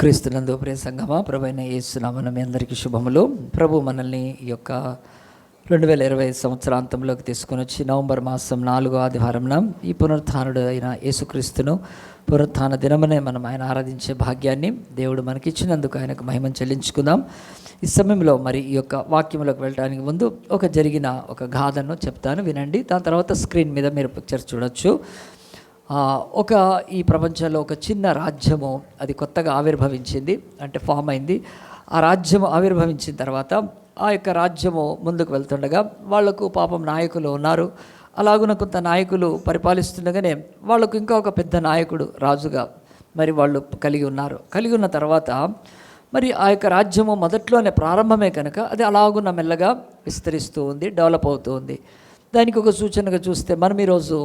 క్రీస్తునందు ప్రియ సంగమా, ప్రభు అయిన యేసు నామమున మీ అందరికీ శుభములు. ప్రభు మనల్ని ఈ యొక్క 2020 సంవత్సరాంతంలోకి తీసుకొని వచ్చి నవంబర్ మాసం 4వ ఆదివారంన ఈ పునరుత్థానుడు అయిన యేసుక్రీస్తును పునరుత్థాన దినమనే మనం ఆయన ఆరాధించే భాగ్యాన్ని దేవుడు మనకిచ్చినందుకు ఆయనకు మహిమను చెల్లించుకుందాం. ఈ సమయంలో మరి ఈ యొక్క వాక్యంలోకి వెళ్ళడానికి ముందు జరిగిన ఒక గాథను చెప్తాను, వినండి. దాని తర్వాత స్క్రీన్ మీద మీరు పిక్చర్స్ చూడొచ్చు. ఈ ప్రపంచంలో ఒక చిన్న రాజ్యము అది కొత్తగా ఆవిర్భవించింది, అంటే ఫామ్ అయింది. ఆ రాజ్యము ఆవిర్భవించిన తర్వాత ఆ యొక్క రాజ్యము ముందుకు వెళ్తుండగా వాళ్లకు పాపం నాయకులు ఉన్నారు. అలాగున కొంత నాయకులు పరిపాలిస్తుండగానే వాళ్లకు ఇంకా ఒక పెద్ద నాయకుడు రాజుగా మరి వాళ్ళు కలిగి ఉన్నారు. కలిగి ఉన్న తర్వాత మరి ఆ యొక్క రాజ్యము మొదట్లోనే ప్రారంభమే కనుక అది అలాగున్న మెల్లగా విస్తరిస్తూ ఉంది, డెవలప్ అవుతూ ఉంది. దానికి ఒక సూచనగా చూస్తే మనం ఈరోజు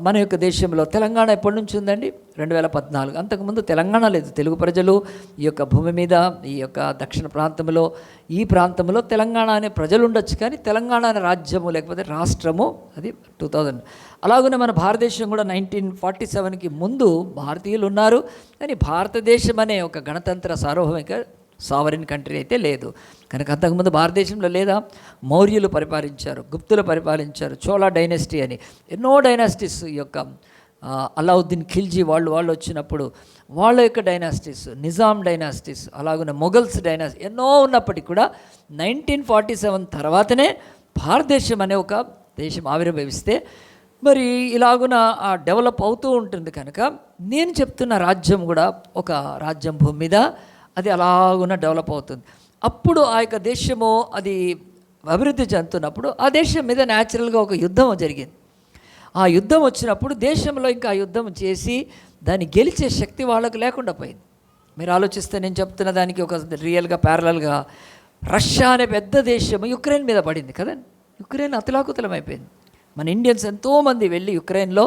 మన యొక్క దేశంలో తెలంగాణ ఎప్పటి నుంచి ఉందండి? 2014. అంతకుముందు తెలంగాణ లేదు. తెలుగు ప్రజలు ఈ యొక్క భూమి మీద ఈ యొక్క దక్షిణ ప్రాంతంలో ఈ ప్రాంతంలో తెలంగాణ అనే ప్రజలు ఉండొచ్చు, కానీ తెలంగాణ అనే రాజ్యము లేకపోతే రాష్ట్రము అది 2000. అలాగనే మన భారతదేశం కూడా 1947కి ముందు భారతీయులు ఉన్నారు, కానీ భారతదేశం అనే ఒక గణతంత్ర సార్వభౌమిక సావరిన్ కంట్రీ అయితే లేదు. కనుక అంతకుముందు భారతదేశంలో లేదా మౌర్యులు పరిపాలించారు, గుప్తులు పరిపాలించారు, చోళా డైనాసిటీ అని ఎన్నో డైనాసిటీస్. ఈ యొక్క అలావుద్దీన్ ఖిల్జీ వాళ్ళు వచ్చినప్పుడు వాళ్ళ యొక్క డైనాసిటీస్, నిజాం డైనాసిటీస్, అలాగే మొఘల్స్ డైనాసిటీ ఎన్నో ఉన్నప్పటికీ కూడా 1947 తర్వాతనే భారతదేశం అనే ఒక దేశం ఆవిర్భవిస్తే మరి ఇలాగున డెవలప్ అవుతూ ఉంటుంది. కనుక నేను చెప్తున్న రాజ్యం కూడా ఒక రాజ్యం భూమి మీద అది అలాగున డెవలప్ అవుతుంది. అప్పుడు ఆ యొక్క దేశము అది అభివృద్ధి చెందుతున్నప్పుడు ఆ దేశం మీద న్యాచురల్గా ఒక యుద్ధం జరిగింది. ఆ యుద్ధం వచ్చినప్పుడు దేశంలో ఇంకా ఆ యుద్ధం చేసి దాన్ని గెలిచే శక్తి వాళ్ళకు లేకుండా పోయింది. మీరు ఆలోచిస్తే నేను చెప్తున్న దానికి ఒక రియల్గా ప్యారలల్గా రష్యా అనే పెద్ద దేశం యుక్రెయిన్ మీద పడింది కదండి. యుక్రెయిన్ అతలాకుతలం అయిపోయింది. మన ఇండియన్స్ ఎంతోమంది వెళ్ళి యుక్రెయిన్లో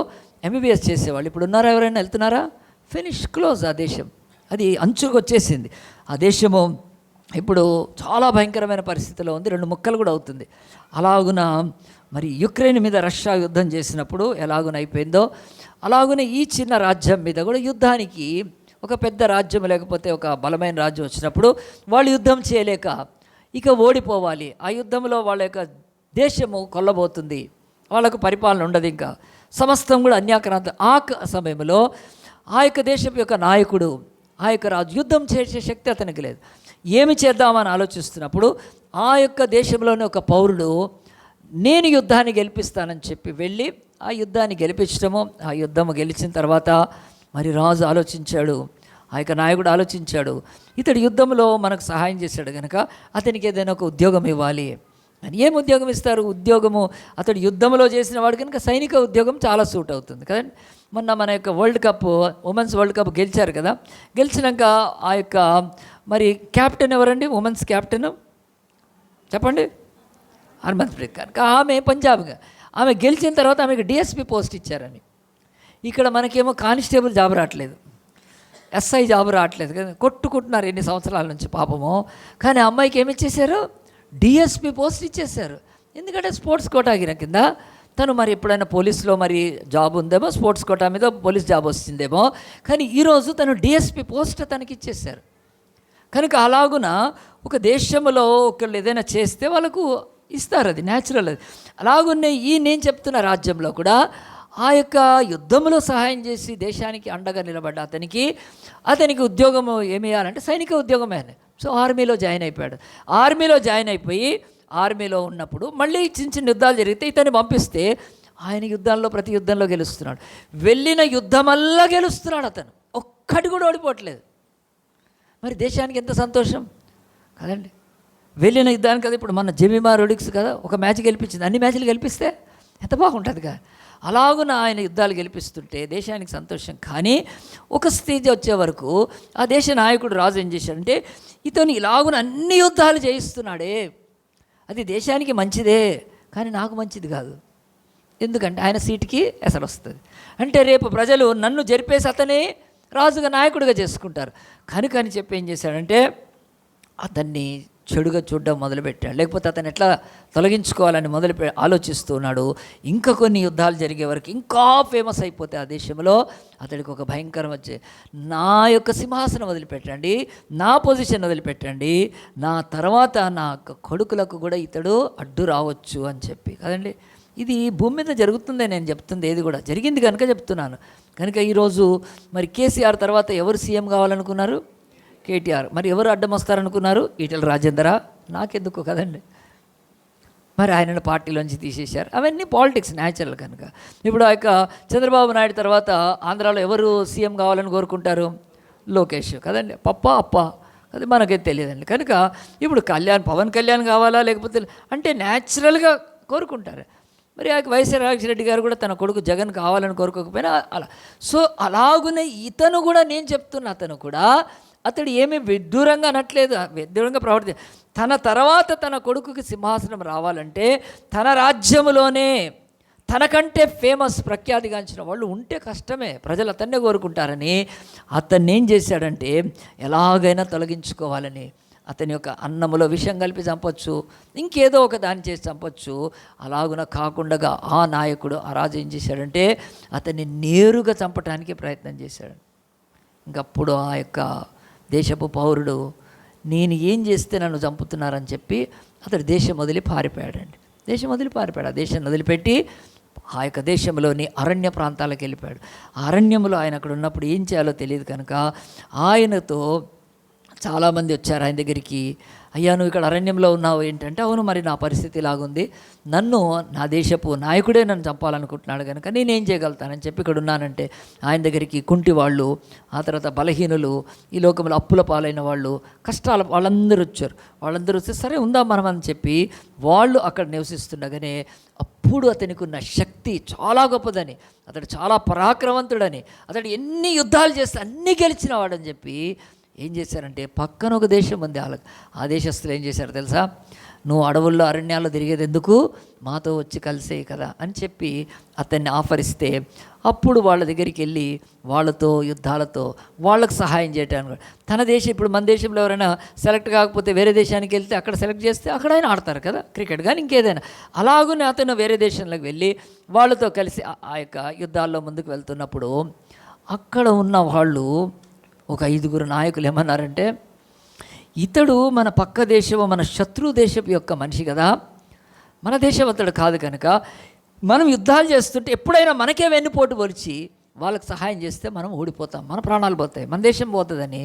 MBBS చేసేవాళ్ళు. ఇప్పుడు ఉన్నారా? ఎవరైనా వెళ్తున్నారా? Finish, close. ఆ దేశం అది అంచుకు వచ్చేసింది. ఆ దేశము ఇప్పుడు చాలా భయంకరమైన పరిస్థితిలో ఉంది. 2 ముక్కలు కూడా అవుతుంది. అలాగున మరి యుక్రెయిన్ మీద రష్యా యుద్ధం చేసినప్పుడు ఎలాగున అయిపోయిందో అలాగునే ఈ చిన్న రాజ్యం మీద కూడా యుద్ధానికి ఒక పెద్ద రాజ్యం లేకపోతే ఒక బలమైన రాజ్యం వచ్చినప్పుడు వాళ్ళు యుద్ధం చేయలేక ఇక ఓడిపోవాలి. ఆ యుద్ధంలో వాళ్ళ యొక్క దేశము కొల్లబోతుంది, వాళ్ళకు పరిపాలన ఉండదు, ఇంకా సమస్తం కూడా అన్యాక్రాంత. ఆ సమయంలో ఆ యొక్క దేశం యొక్క నాయకుడు, ఆ యొక్క రాజు యుద్ధం చేసే శక్తి అతనికి లేదు. ఏమి చేద్దామని ఆలోచిస్తున్నప్పుడు ఆ యొక్క దేశంలోని ఒక పౌరుడు నేను యుద్ధాన్ని గెలిపిస్తానని చెప్పి వెళ్ళి ఆ యుద్ధాన్ని గెలిపించడము. ఆ యుద్ధము గెలిచిన తర్వాత మరి రాజు ఆలోచించాడు, ఆ యొక్క నాయకుడు ఆలోచించాడు, ఇతడు యుద్ధంలో మనకు సహాయం చేశాడు కనుక అతనికి ఏదైనా ఒక ఉద్యోగం ఇవ్వాలి అని. ఏం ఉద్యోగం ఇస్తారు? ఉద్యోగము అతడు యుద్ధంలో చేసిన వాడు కనుక సైనిక ఉద్యోగం చాలా సూట్ అవుతుంది కదండి. మొన్న మన యొక్క ఉమెన్స్ వరల్డ్ కప్ గెలిచారు కదా. గెలిచినాక ఆ యొక్క మరి క్యాప్టెన్ ఎవరండి? ఉమెన్స్ క్యాప్టెన్ చెప్పండి. హర్మన్ప్రీత్ కౌర్. ఆమె పంజాబ్గా ఆమె గెలిచిన తర్వాత ఆమెకు DSP పోస్ట్ ఇచ్చారని. ఇక్కడ మనకేమో కానిస్టేబుల్ జాబ్ రావట్లేదు, SI జాబ్ రావట్లేదు కదా. కొట్టుకుంటున్నారు ఎన్ని సంవత్సరాల నుంచి పాపము. కానీ అమ్మాయికి ఏమి ఇచ్చేశారు? DSP పోస్ట్ ఇచ్చేశారు. ఎందుకంటే స్పోర్ట్స్ కోటా కింద తను మరి ఎప్పుడైనా పోలీసులో మరి జాబ్ ఉందేమో, స్పోర్ట్స్ కోటా మీద పోలీస్ జాబ్ వస్తుందేమో, కానీ ఈరోజు తను DSP పోస్ట్ తనకి ఇచ్చేశారు. కనుక అలాగున ఒక దేశంలో ఒకళ్ళు ఏదైనా చేస్తే వాళ్ళకు ఇస్తారు, అది న్యాచురల్. అది అలాగునే నేను చెప్తున్న రాజ్యంలో కూడా ఆ యొక్క యుద్ధంలో సహాయం చేసి దేశానికి అండగా నిలబడ్డ అతనికి ఉద్యోగం ఏమి ఇవ్వాలంటే సైనిక ఉద్యోగమే. సో ఆర్మీలో జాయిన్ అయిపోయాడు. ఆర్మీలో జాయిన్ అయిపోయి ఆర్మీలో ఉన్నప్పుడు మళ్ళీ చిన్న యుద్ధాలు జరిగితే ఇతన్ని పంపిస్తే ఆయన ప్రతి యుద్ధంలో గెలుస్తున్నాడు. వెళ్ళిన యుద్ధమల్లా గెలుస్తున్నాడు అతను, ఒక్కటి కూడా ఓడిపోవట్లేదు. మరి దేశానికి ఎంత సంతోషం కదండి. వెళ్ళిన యుద్ధానికి కదా. ఇప్పుడు మన జెమిమా రొడ్రిగ్స్ కదా ఒక మ్యాచ్ గెలిపించింది, అన్ని మ్యాచ్లు గెలిపిస్తే ఎంత బాగుంటుంది కదా. అలాగున ఆయన యుద్ధాలు గెలిపిస్తుంటే దేశానికి సంతోషం. కానీ ఒక స్టేజ్ వచ్చే వరకు ఆ దేశ నాయకుడు రాజు ఏం చేశాడంటే ఇతను ఇలాగున అన్ని యుద్ధాలు చేయిస్తున్నాడే, అది దేశానికి మంచిదే కానీ నాకు మంచిది కాదు. ఎందుకంటే ఆయన సీటుకి ఎసరు వస్తుంది. అంటే రేపు ప్రజలు నన్ను జరిపేసి అతనే రాజుగా నాయకుడిగా చేసుకుంటారు. కనుక అని చెప్పి ఏం చేశాడంటే అతన్ని చెడుగా చూడడం మొదలుపెట్టాడు. లేకపోతే అతను ఎట్లా తొలగించుకోవాలని ఆలోచిస్తూ ఉన్నాడు. ఇంకా కొన్ని యుద్ధాలు జరిగే వరకు ఇంకా ఫేమస్ అయిపోతే ఆ దేశంలో అతడికి ఒక భయంకరం వచ్చే, నా యొక్క సింహాసనం వదిలిపెట్టండి, నా పొజిషన్ వదిలిపెట్టండి, నా తర్వాత నా కొడుకులకు కూడా ఇతడు అడ్డు రావచ్చు అని చెప్పి కదండి. ఇది భూమి మీద జరుగుతుందే నేను చెప్తుంది, ఏది కూడా జరిగింది కనుక చెప్తున్నాను. కనుక ఈరోజు మరి కేసీఆర్ తర్వాత ఎవరు సీఎం కావాలనుకున్నారు? కేటీఆర్. మరి ఎవరు అడ్డం వస్తారనుకున్నారు? ఈటెల రాజేందరా? నాకెందుకు కదండి. మరి ఆయనను పార్టీలోంచి తీసేశారు. అవన్నీ పాలిటిక్స్ న్యాచురల్. కనుక ఇప్పుడు ఆ యొక్క చంద్రబాబు నాయుడు తర్వాత ఆంధ్రాలో ఎవరు సీఎం కావాలని కోరుకుంటారు? లోకేష్ కదండి. అప్ప అది మనకైతే తెలియదండి. కనుక ఇప్పుడు పవన్ కళ్యాణ్ కావాలా లేకపోతే అంటే న్యాచురల్గా కోరుకుంటారు. మరి ఆ వైఎస్ రాజశేఖర గారు కూడా తన కొడుకు జగన్ కావాలని కోరుకోకపోయినా అలా. సో అలాగునే ఇతను కూడా, నేను చెప్తున్నా, అతడు ఏమీ విడ్డూరంగా అనట్లేదు, విడ్డూరంగా ప్రవర్తి. తన తర్వాత తన కొడుకుకి సింహాసనం రావాలంటే తన రాజ్యములోనే తనకంటే ఫేమస్ ప్రఖ్యాతిగాంచిన వాళ్ళు ఉంటే కష్టమే, ప్రజలు అతన్నే కోరుకుంటారని అతన్ని ఏం చేశాడంటే ఎలాగైనా తొలగించుకోవాలని అతని యొక్క అన్నములో విషం కలిపి చంపొచ్చు, ఇంకేదో ఒక దాన్ని చేసి చంపొచ్చు. అలాగున కాకుండా ఆ నాయకుడు, ఆ రాజు ఏం చేశాడంటే అతన్ని నేరుగా చంపడానికి ప్రయత్నం చేశాడు. ఇంకప్పుడు ఆ యొక్క దేశపు పౌరుడు, నేను ఏం చేస్తే నన్ను చంపుతున్నారని చెప్పి అతడు దేశం వదిలి పారిపోయాడండి. దేశం వదిలి పారిపోయాడు. ఆ దేశాన్ని వదిలిపెట్టి ఆ యొక్క దేశంలోని అరణ్య ప్రాంతాలకు వెళ్ళిపోయాడు. ఆ అరణ్యంలో ఆయన అక్కడ ఉన్నప్పుడు ఏం చేయాలో తెలియదు కనుక ఆయనతో చాలామంది వచ్చారు ఆయన దగ్గరికి. అయ్యా, నువ్వు ఇక్కడ అరణ్యంలో ఉన్నావు ఏంటంటే, అవును, మరి నా పరిస్థితి ఇలాగుంది, నన్ను నా దేశపు నాయకుడే నన్ను చంపాలనుకుంటున్నాడు కనుక నేనేం చేయగలుగుతానని చెప్పి ఇక్కడ ఉన్నానంటే ఆయన దగ్గరికి కుంటి వాళ్ళు, ఆ తర్వాత బలహీనులు, ఈ లోకంలో అప్పుల పాలైన వాళ్ళు, కష్టాల వాళ్ళందరూ వచ్చారు. వాళ్ళందరూ వస్తే సరే ఉందాం మనం అని చెప్పి వాళ్ళు అక్కడ నివసిస్తుండగానే అప్పుడు అతనికి ఉన్న శక్తి చాలా గొప్పదని, అతడు చాలా పరాక్రమవంతుడని, అతడు ఎన్ని యుద్ధాలు చేస్తే అన్నీ గెలిచిన వాడని చెప్పి ఏం చేశారంటే పక్కన ఒక దేశం ఉంది, ఆ దేశస్తులు ఏం చేశారు తెలుసా? నువ్వు అడవుల్లో అరణ్యాల్లో తిరిగేది ఎందుకు, మాతో వచ్చి కలిసే కదా అని చెప్పి అతన్ని ఆఫర్ ఇస్తే అప్పుడు వాళ్ళ దగ్గరికి వెళ్ళి వాళ్ళతో యుద్ధాలతో వాళ్ళకు సహాయం చేయడానికి, తన దేశం, ఇప్పుడు మన దేశంలో ఎవరైనా సెలెక్ట్ కాకపోతే వేరే దేశానికి వెళ్తే అక్కడ సెలెక్ట్ చేస్తే అక్కడ ఆయన ఆడతారు కదా, క్రికెట్ కానీ ఇంకేదైనా. అలాగనే అతను వేరే దేశంలోకి వెళ్ళి వాళ్ళతో కలిసి ఆ యొక్క యుద్ధాల్లో ముందుకు వెళ్తున్నప్పుడు అక్కడ ఉన్న వాళ్ళు ఒక 5 నాయకులు ఏమన్నారంటే, ఇతడు మన పక్క దేశం, మన శత్రు దేశపు యొక్క మనిషి కదా, మన దేశం అతడు కాదు కనుక మనం యుద్ధాలు చేస్తుంటే ఎప్పుడైనా మనకే వెన్నుపోటు పొడిచి వాళ్ళకి సహాయం చేస్తే మనం ఓడిపోతాం, మన ప్రాణాలు పోతాయి, మన దేశం పోతుందని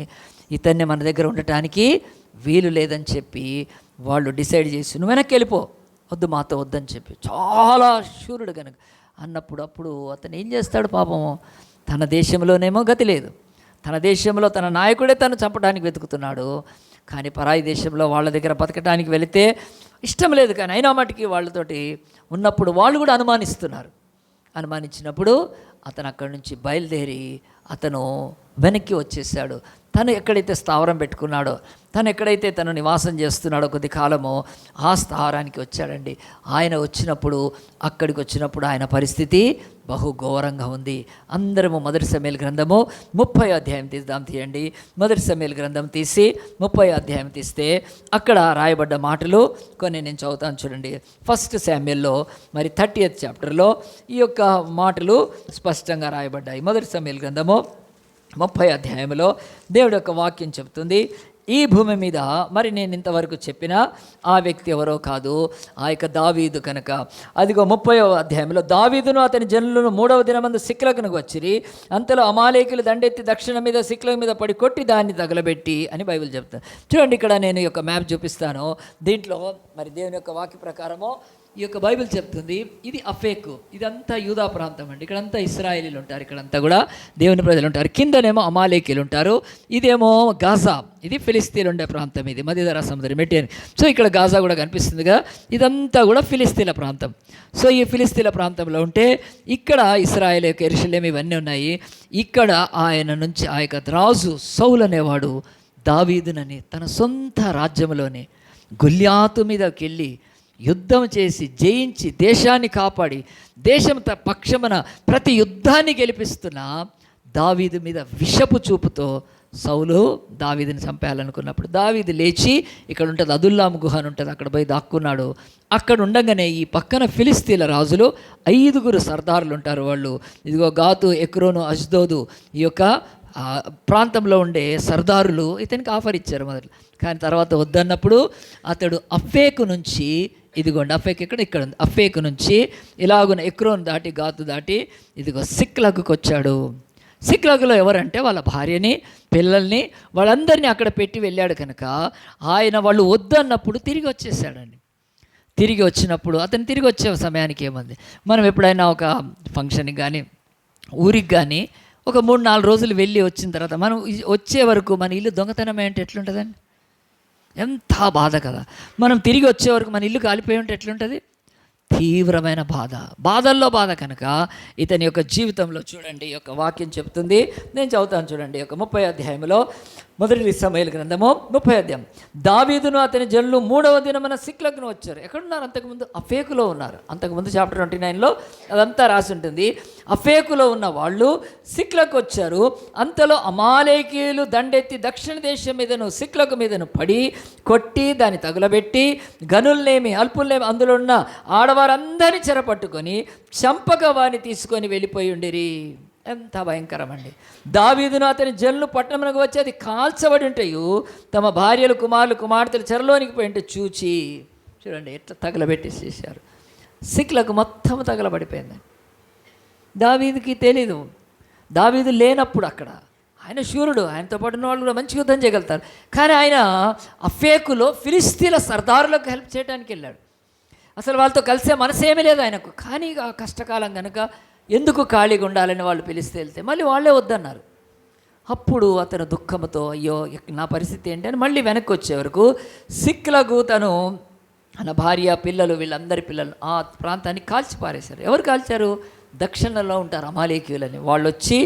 ఇతన్ని మన దగ్గర ఉండటానికి వీలు లేదని చెప్పి వాళ్ళు డిసైడ్ చేసి, నువ్వు వెనక్కి వెళ్ళిపో, వద్దు, మాతో వద్దని చెప్పి, చాలా శూరుడు కనుక అప్పుడు అతను ఏం చేస్తాడు పాపము, తన దేశంలోనేమో గతి లేదు, తన దేశంలో తన నాయకుడే తను చంపడానికి వెతుకుతున్నాడు, కానీ పరాయి దేశంలో వాళ్ళ దగ్గర బతకడానికి వెళితే ఇష్టం లేదు. కానీ అయినా మటుకి వాళ్ళతోటి ఉన్నప్పుడు వాళ్ళు కూడా అనుమానించినప్పుడు అతను అక్కడి నుంచి బయలుదేరి అతను వెనక్కి వచ్చేసాడు. తను ఎక్కడైతే స్థావరం పెట్టుకున్నాడో, తను ఎక్కడైతే తను నివాసం చేస్తున్నాడో కొద్ది కాలమో ఆ స్థావరానికి వచ్చాడండి. ఆయన అక్కడికి వచ్చినప్పుడు ఆయన పరిస్థితి బహు ఘోరంగా ఉంది. అందరము మొదటి సమూయేలు గ్రంథము 30వ అధ్యాయం తీయండి. మొదటి సమూయేలు గ్రంథం తీసి 30వ అధ్యాయం తీస్తే అక్కడ రాయబడ్డ మాటలు కొన్ని నేను చదువుతాను చూడండి. ఫస్ట్ శామ్యూయల్లో మరి 30th చాప్టర్లో ఈ యొక్క మాటలు స్పష్టంగా రాయబడ్డాయి. మొదటి సమూయేలు గ్రంథము 30వ అధ్యాయంలో దేవుడి యొక్క వాక్యం చెప్తుంది, ఈ భూమి మీద మరి నేను ఇంతవరకు చెప్పిన ఆ వ్యక్తి ఎవరో కాదు, ఆ యొక్క దావీదు కనుక. అదిగో 30వ అధ్యాయంలో, దావీదును అతని జనులను 3వ దినమందు సిక్లగునకు వచ్చిరి, అంతలో అమాలేకులు దండెత్తి దక్షిణ మీద సిక్లగ మీద పడి కొట్టి దాన్ని తగలబెట్టి అని బైబిల్ చెప్తాను. చూడండి, ఇక్కడ నేను ఈ యొక్క మ్యాప్ చూపిస్తాను. దీంట్లో మరి దేవుని యొక్క వాక్య ప్రకారము ఈ యొక్క బైబిల్ చెప్తుంది, ఇది అఫేకు, ఇదంతా యూదా ప్రాంతం అండి. ఇక్కడంతా ఇశ్రాయేలీలు ఉంటారు, ఇక్కడంతా కూడా దేవుని ప్రజలు ఉంటారు. కిందనేమో అమాలేకీలు ఉంటారు, ఇదేమో గాజా, ఇది ఫిలిస్తీన్లు ఉండే ప్రాంతం, ఇది మధ్యధరా సముద్రం మెటీరియల్. సో ఇక్కడ గాజా కూడా కనిపిస్తుందిగా, ఇదంతా కూడా ఫిలిస్తీన్ల ప్రాంతం. సో ఈ ఫిలిస్తీన్ల ప్రాంతంలో ఉంటే ఇక్కడ ఇశ్రాయేల్ యొక్క యెరూషలేము ఇవన్నీ ఉన్నాయి. ఇక్కడ ఆయన నుంచి ఆ యొక్క రాజు సౌలు అనేవాడు దావీదునని తన సొంత రాజ్యంలోనే గొల్యాతు మీదకి వెళ్ళి యుద్ధం చేసి జయించి దేశాన్ని కాపాడి దేశం పక్షమున ప్రతి యుద్ధాన్ని గెలిపిస్తున్న దావీదు మీద విషపు చూపుతో సౌలు దావీదుని చంపేయాలనుకున్నప్పుడు దావీదు లేచి, ఇక్కడ ఉంటుంది అదుల్లాము గుహ అని ఉంటుంది, అక్కడ పోయి దాక్కున్నాడు. అక్కడ ఉండగానే ఈ పక్కన ఫిలిస్తీన్ల రాజులు 5 సర్దారులు ఉంటారు. వాళ్ళు ఇదిగో గాతు, ఎక్రోను, అష్దోదు ఈ యొక్క ప్రాంతంలో ఉండే సర్దారులు ఇతనికి ఆఫర్ ఇచ్చారు మొదలు. కానీ తర్వాత వద్దన్నప్పుడు అతడు అఫేకు నుంచి, ఇదిగోండి అఫేక్ ఇక్కడ ఉంది, అఫేకు నుంచి ఇలాగున ఎక్రోను దాటి గాతు దాటి ఇదిగో సిక్లగుకు వచ్చాడు. సిక్లగులో ఎవరంటే వాళ్ళ భార్యని, పిల్లల్ని, వాళ్ళందరినీ అక్కడ పెట్టి వెళ్ళాడు. కనుక ఆయన వాళ్ళు వద్దన్నప్పుడు తిరిగి వచ్చేసాడండి. తిరిగి వచ్చినప్పుడు అతను తిరిగి వచ్చే సమయానికి ఏముంది, మనం ఎప్పుడైనా ఒక ఫంక్షన్కి కానీ ఊరికి కానీ ఒక 3-4 రోజులు వెళ్ళి వచ్చిన తర్వాత మనం వచ్చే వరకు మన ఇల్లు దొంగతనమే అంటే ఎట్లుంటుందండి? ఎంత బాధ కదా. మనం తిరిగి వచ్చే వరకు మన ఇల్లు కాలిపోయి ఉంటే ఎట్లుంటుంది? తీవ్రమైన బాధల్లో బాధ. కనుక ఇతని యొక్క జీవితంలో చూడండి, ఈ యొక్క వాక్యం చెప్తుంది, నేను చదువుతాను చూడండి. ఈ యొక్క 30వ అధ్యాయంలో మొదటి సమూయేలు గ్రంథము 30వ అధ్యాయం. దావీదును అతని జనులు 3వ దినమున సిక్లగును వచ్చారు. ఎక్కడున్నారు? అంతకుముందు అఫేకులో ఉన్నారు. అంతకుముందు చాప్టర్ 29లో అదంతా రాసి ఉంటుంది. అఫేకులో ఉన్న వాళ్ళు సిక్లకు వచ్చారు. అంతలో అమాలేకీయులు దండెత్తి దక్షిణ దేశం మీదను సిక్లకు మీదను పడి కొట్టి దాన్ని తగులబెట్టి గనుల్నేమి అల్పుల్నేమి అందులో ఉన్న ఆడవారందరినీ చెరపట్టుకొని చంపక వారిని తీసుకొని వెళ్ళిపోయి ఉండిరి. ఎంత భయంకరమండి. దావీదును అతని జనులు పట్టణమునకు వచ్చి అది కాల్చబడి ఉంటాయు, తమ భార్యలు, కుమారులు, కుమార్తెలు చెరలోనికి పోయింటే చూచి, చూడండి ఎట్లా తగలబెట్టేసేసారు. సిక్లకు మొత్తం తగలబడిపోయింది. దావీదుకి తెలీదు, దావీదు లేనప్పుడు అక్కడ ఆయన శూరుడు, ఆయనతో పాటు ఉన్న వాళ్ళు కూడా మంచి యుద్ధం చేయగలుగుతారు. కానీ ఆయన అఫేకులో ఫిలిస్తీన్ల సర్దారులకు హెల్ప్ చేయడానికి వెళ్ళాడు. అసలు వాళ్ళతో కలిసే మనసేమీ లేదు ఆయనకు. కానీ ఆ కష్టకాలం కనుక ఎందుకు ఖాళీగా ఉండాలని వాళ్ళు పిలిస్తే వెళ్తే మళ్ళీ వాళ్ళే వద్దన్నారు. అప్పుడు అతను దుఃఖంతో అయ్యో నా పరిస్థితి ఏంటి అని మళ్ళీ వెనక్కి వచ్చే వరకు సిక్లకు తను తన భార్య, పిల్లలు, వీళ్ళందరి పిల్లలు ఆ ప్రాంతాన్ని కాల్చి పారేశారు. ఎవరు కాల్చారు? దక్షిణంలో ఉంటారు అమాలేకీయులని. వాళ్ళు వచ్చి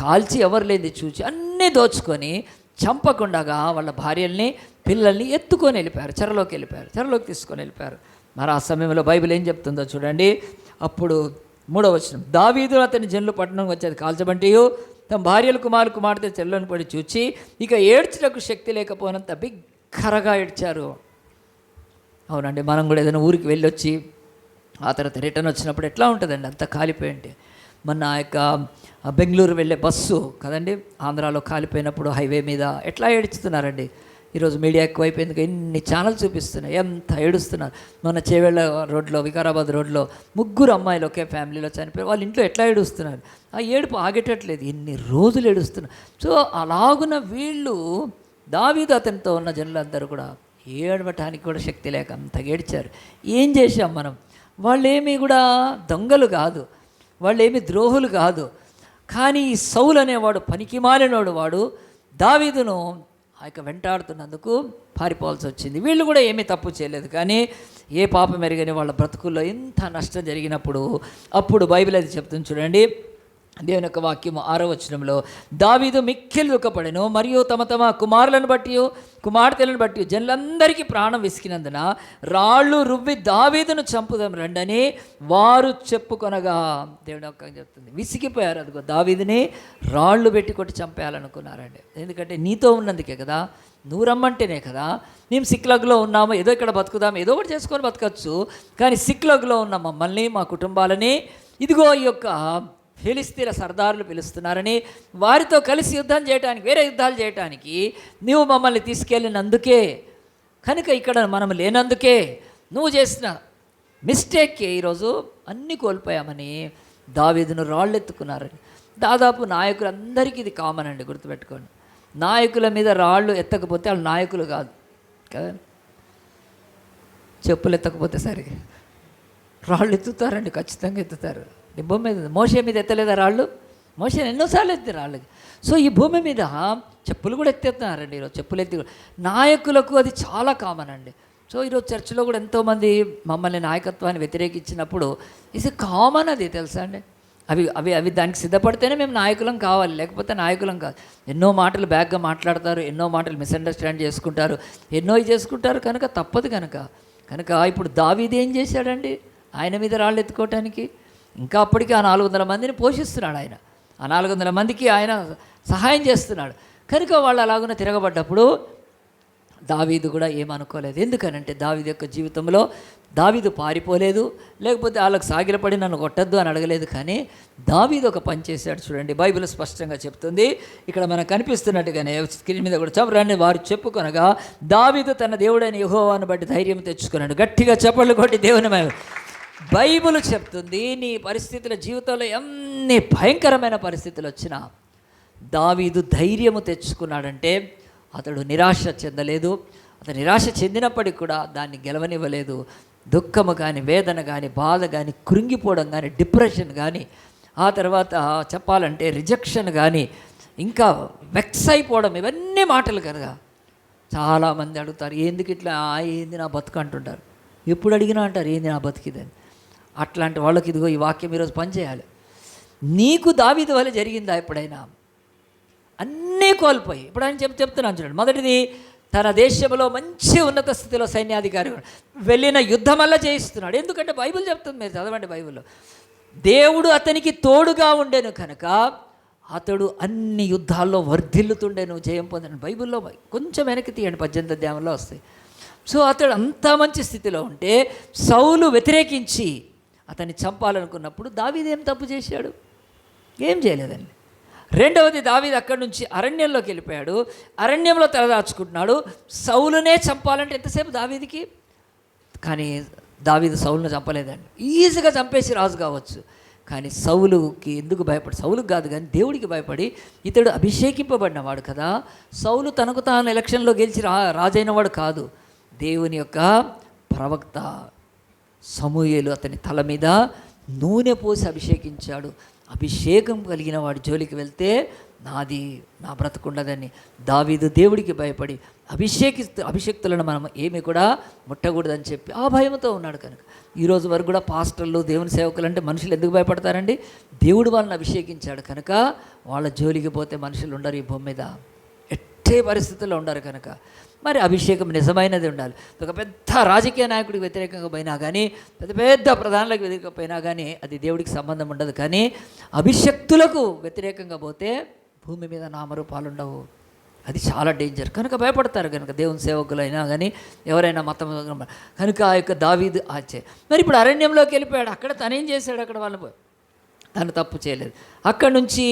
కాల్చి ఎవరు లేని చూచి అన్నీ దోచుకొని చంపకుండగా వాళ్ళ భార్యల్ని, పిల్లల్ని ఎత్తుకొని వెళ్ళిపోయారు, చెరలోకి తీసుకొని వెళ్ళిపోయారు. మరి ఆ సమయంలో బైబిల్ ఏం చెప్తుందో చూడండి. అప్పుడు 3వ వచనం, దావీదు అతని జనులు పట్టణం వచ్చేది కాల్చబంటియు తమ భార్యలు, కుమారులు, కుమార్తె చెల్లని పడి చూచి ఇక ఏడ్చుటకు శక్తి లేకపోయినంత బిగ్గరగా ఏడ్చారు. అవునండి, మనం కూడా ఏదైనా ఊరికి వెళ్ళొచ్చి ఆ తర్వాత రిటర్న్ వచ్చినప్పుడు ఎట్లా ఉంటుందండి? అంత కాలిపోయి ఉంటే. మొన్న ఆ యొక్క బెంగళూరు వెళ్ళే బస్సు కదండి, ఆంధ్రాలో కాలిపోయినప్పుడు హైవే మీద ఎట్లా ఏడుస్తున్నారండి. ఈరోజు మీడియా ఎక్కువైపోయింది, ఎన్ని ఛానల్ చూపిస్తున్నాయి, ఎంత ఏడుస్తున్నారు. మన చేవెళ్ళ రోడ్లో, వికారాబాద్ రోడ్లో 3 అమ్మాయిలు ఒకే ఫ్యామిలీలో చనిపోయి వాళ్ళ ఇంట్లో ఎట్లా ఏడుస్తున్నారు. ఆ ఏడుపు ఆగేటట్లేదు, ఎన్ని రోజులు ఏడుస్తున్నారు. సో అలాగున్న వీళ్ళు దావీదు అతనితో ఉన్న జనులందరూ కూడా ఏడవటానికి కూడా శక్తి లేక అంత ఏడ్చారు. ఏం చేశాం మనం? వాళ్ళేమీ కూడా దొంగలు కాదు, వాళ్ళేమీ ద్రోహులు కాదు. కానీ ఈ సౌలు అనేవాడు పనికిమాలినోడు, వాడు దావీదును ఆ యొక్క వెంటాడుతున్నందుకు పారిపోవాల్సి వచ్చింది. వీళ్ళు కూడా ఏమీ తప్పు చేయలేదు, కానీ ఏ పాపం ఎరగని వాళ్ళ బ్రతుకుల్లో ఎంత నష్టం జరిగినప్పుడు అప్పుడు బైబిల్ అది చెప్తుంది చూడండి. దేవుని యొక్క వాక్యము 6వ వచనంలో, దావీదు మిక్కిలి దుఃఖపడెను మరియు తమ తమ కుమారులను బట్టి కుమార్తెలను బట్టి జనులందరికీ ప్రాణం విసికినందున రాళ్ళు రువ్వి దావీదును చంపుదాం రండని వారు చెప్పుకొనగా, దేవుని యొక్క చెప్తుంది విసిగిపోయారు. అదిగో దావీదుని రాళ్ళు పెట్టి కొట్టి చంపేయాలనుకున్నారండి. ఎందుకంటే నీతో ఉన్నందుకే కదా, నువ్వు రమ్మంటేనే కదా. మేము సిక్లగ్లో ఉన్నాము, ఏదో ఇక్కడ బతుకుదాం, ఏదో ఒకటి చేసుకొని బతకచ్చు. కానీ సిక్లగ్లో ఉన్న మమ్మల్ని, మా కుటుంబాలని ఇదిగో ఈ యొక్క ఫిలిస్తీన్ల సర్దారులు పిలుస్తున్నారని వారితో కలిసి యుద్ధం చేయడానికి, వేరే యుద్ధాలు చేయడానికి నువ్వు మమ్మల్ని తీసుకెళ్ళినందుకే, కనుక ఇక్కడ మనం లేనందుకే, నువ్వు చేసిన మిస్టేక్కి ఈరోజు అన్నీ కోల్పోయామని దావీదును రాళ్ళు ఎత్తుకున్నారని. దాదాపు నాయకులందరికీ ఇది కామన్ అండి, గుర్తుపెట్టుకోండి. నాయకుల మీద రాళ్ళు ఎత్తకపోతే వాళ్ళు నాయకులు కాదు కదా. చెప్పులు ఎత్తకపోతే సరే, రాళ్ళు ఎత్తుతారండి, ఖచ్చితంగా ఎత్తుతారు. ఈ భూమి మీద మోషే మీద ఎత్తలేదా రాళ్ళు? మోషే ఎన్నోసార్లు ఎత్తి రాళ్ళు. సో ఈ భూమి మీద చెప్పులు కూడా ఎత్తేస్తున్నారండి ఈరోజు. చెప్పులు ఎత్తి నాయకులకు అది చాలా కామన్ అండి. సో ఈరోజు చర్చిలో కూడా ఎంతోమంది మమ్మల్ని నాయకత్వాన్ని వ్యతిరేకించినప్పుడు ఇది కామన్, అది తెలుసా అండి. అవి అవి అవి దానికి సిద్ధపడితేనే మేము నాయకులం కావాలి, లేకపోతే నాయకులం కాదు. ఎన్నో మాటలు బ్యాగ్గా మాట్లాడతారు, ఎన్నో మాటలు మిస్అండర్స్టాండ్ చేసుకుంటారు, ఎన్నో చేసుకుంటారు. కనుక తప్పదు. కనుక ఇప్పుడు దావీదు ఏం చేశాడండి ఆయన మీద రాళ్ళు ఎత్తుకోవటానికి? ఇంకా అప్పటికి ఆ 400 మందిని పోషిస్తున్నాడు ఆయన, ఆ 400 మందికి ఆయన సహాయం చేస్తున్నాడు. కనుక వాళ్ళు అలాగున తిరగబడ్డప్పుడు దావీదు కూడా ఏమనుకోలేదు. ఎందుకనంటే దావీదు యొక్క జీవితంలో దావీదు పారిపోలేదు, లేకపోతే వాళ్ళకి సాగిలపడి నన్ను కొట్టద్దు అని అడగలేదు. కానీ దావీదు ఒక పని చేశాడు. చూడండి, బైబిల్ స్పష్టంగా చెప్తుంది. ఇక్కడ మనకు కనిపిస్తున్నట్టుగానే స్క్రీన్ మీద కూడా చెప్పరండి. వారు చెప్పుకొనగా దావీదు తన దేవుడైన యెహోవాను బట్టి ధైర్యం తెచ్చుకున్నాడు. గట్టిగా చప్పట్లు కొట్టి దేవుని బైబిల్ చెప్తుంది, నీ పరిస్థితుల జీవితంలో ఎన్ని భయంకరమైన పరిస్థితులు వచ్చినా దావీదు ధైర్యము తెచ్చుకున్నాడంటే అతడు నిరాశ చెందలేదు. అతడు నిరాశ చెందినప్పటికీ కూడా దాన్ని గెలవనివ్వలేదు. దుఃఖము కానీ, వేదన కానీ, బాధ కానీ, కృంగిపోవడం కానీ, డిప్రెషన్ కానీ, ఆ తర్వాత చెప్పాలంటే రిజెక్షన్ కానీ, ఇంకా వెక్స్ అయిపోవడం, ఇవన్నీ మాటలు కనుక చాలామంది అడుగుతారు, ఎందుకు ఇట్లా ఏంది నా బతుకు అంటుంటారు. ఎప్పుడు అడిగినా అంటారు ఏంది నా బతికిదని. అట్లాంటి వాళ్ళకి ఇదిగో ఈ వాక్యం ఈరోజు పనిచేయాలి. నీకు దావీదు వల్ల జరిగిందా ఎప్పుడైనా? అన్నీ కోల్పోయి ఇప్పుడు ఆయన చెప్తున్నాను చూడండి. మొదటిది, తన దేశంలో మంచి ఉన్నత స్థితిలో సైన్యాధికారి వెళ్ళిన యుద్ధమల్లా చేయిస్తున్నాడు. ఎందుకంటే బైబిల్ చెప్తుంది, మీరు చదవండి బైబిల్లో, దేవుడు అతనికి తోడుగా ఉండేను కనుక అతడు అన్ని యుద్ధాల్లో వర్ధిల్లుతుండేను, జయం పొందాను. బైబిల్లో కొంచెం వెనక్కి తీయండి, 18వ అధ్యాయంలో వస్తాయి. సో అతడు అంత మంచి స్థితిలో ఉంటే సౌలు వ్యతిరేకించి అతన్ని చంపాలనుకున్నప్పుడు దావీదు ఏం తప్పు చేశాడు? ఏం చేయలేదండి. రెండవది, దావీదు అక్కడి నుంచి అరణ్యంలోకి వెళ్ళిపోయాడు. అరణ్యంలో తలదాచుకుంటున్నాడు. సౌలునే చంపాలంటే ఎంతసేపు దావీదుకి? కానీ దావీదు సౌలును చంపలేదండి. ఈజీగా చంపేసి రాజు కావచ్చు. కానీ సౌలుకి ఎందుకు భయపడి? సౌలుకు కాదు కానీ దేవుడికి భయపడి, ఇతడు అభిషేకింపబడినవాడు కదా. సౌలు తనకు తాను ఎలక్షన్లో గెలిచి రాజైనవాడు కాదు. దేవుని యొక్క ప్రవక్త సమూయేలు అతని తల మీద నూనె పోసి అభిషేకించాడు. అభిషేకం కలిగిన వాడి జోలికి వెళ్తే నా బ్రతుకుండదని దావీదు దేవుడికి భయపడి అభిషేక్తులను మనం ఏమి కూడా ముట్టకూడదని చెప్పి ఆ భయంతో ఉన్నాడు. కనుక ఈరోజు వరకు కూడా పాస్టర్లు, దేవుని సేవకులు అంటే మనుషులు ఎందుకు భయపడతారండి? దేవుడు వాళ్ళని అభిషేకించాడు కనుక వాళ్ళ జోలికి పోతే మనుషులు ఉండరు ఈ భూమి మీద, ఎట్టే పరిస్థితుల్లో ఉండరు. కనుక మరి అభిషేకం నిజమైనది ఉండాలి. ఒక పెద్ద రాజకీయ నాయకుడికి వ్యతిరేకంగా పోయినా కానీ, పెద్ద ప్రధానులకు వ్యతిరేకంగా పోయినా కానీ అది దేవుడికి సంబంధం ఉండదు. కానీ అభిషక్తులకు వ్యతిరేకంగా పోతే భూమి మీద నామరూపాలు ఉండవు. అది చాలా డేంజర్. కనుక భయపడతారు. కనుక దేవుని సేవకులైనా కానీ ఎవరైనా మతం కనుక ఆ యొక్క దావీదు మరి ఇప్పుడు అరణ్యంలోకి వెళ్ళిపోయాడు. అక్కడ తనేం చేశాడు? అక్కడ వాళ్ళు తను తప్పు చేయలేదు. అక్కడి నుంచి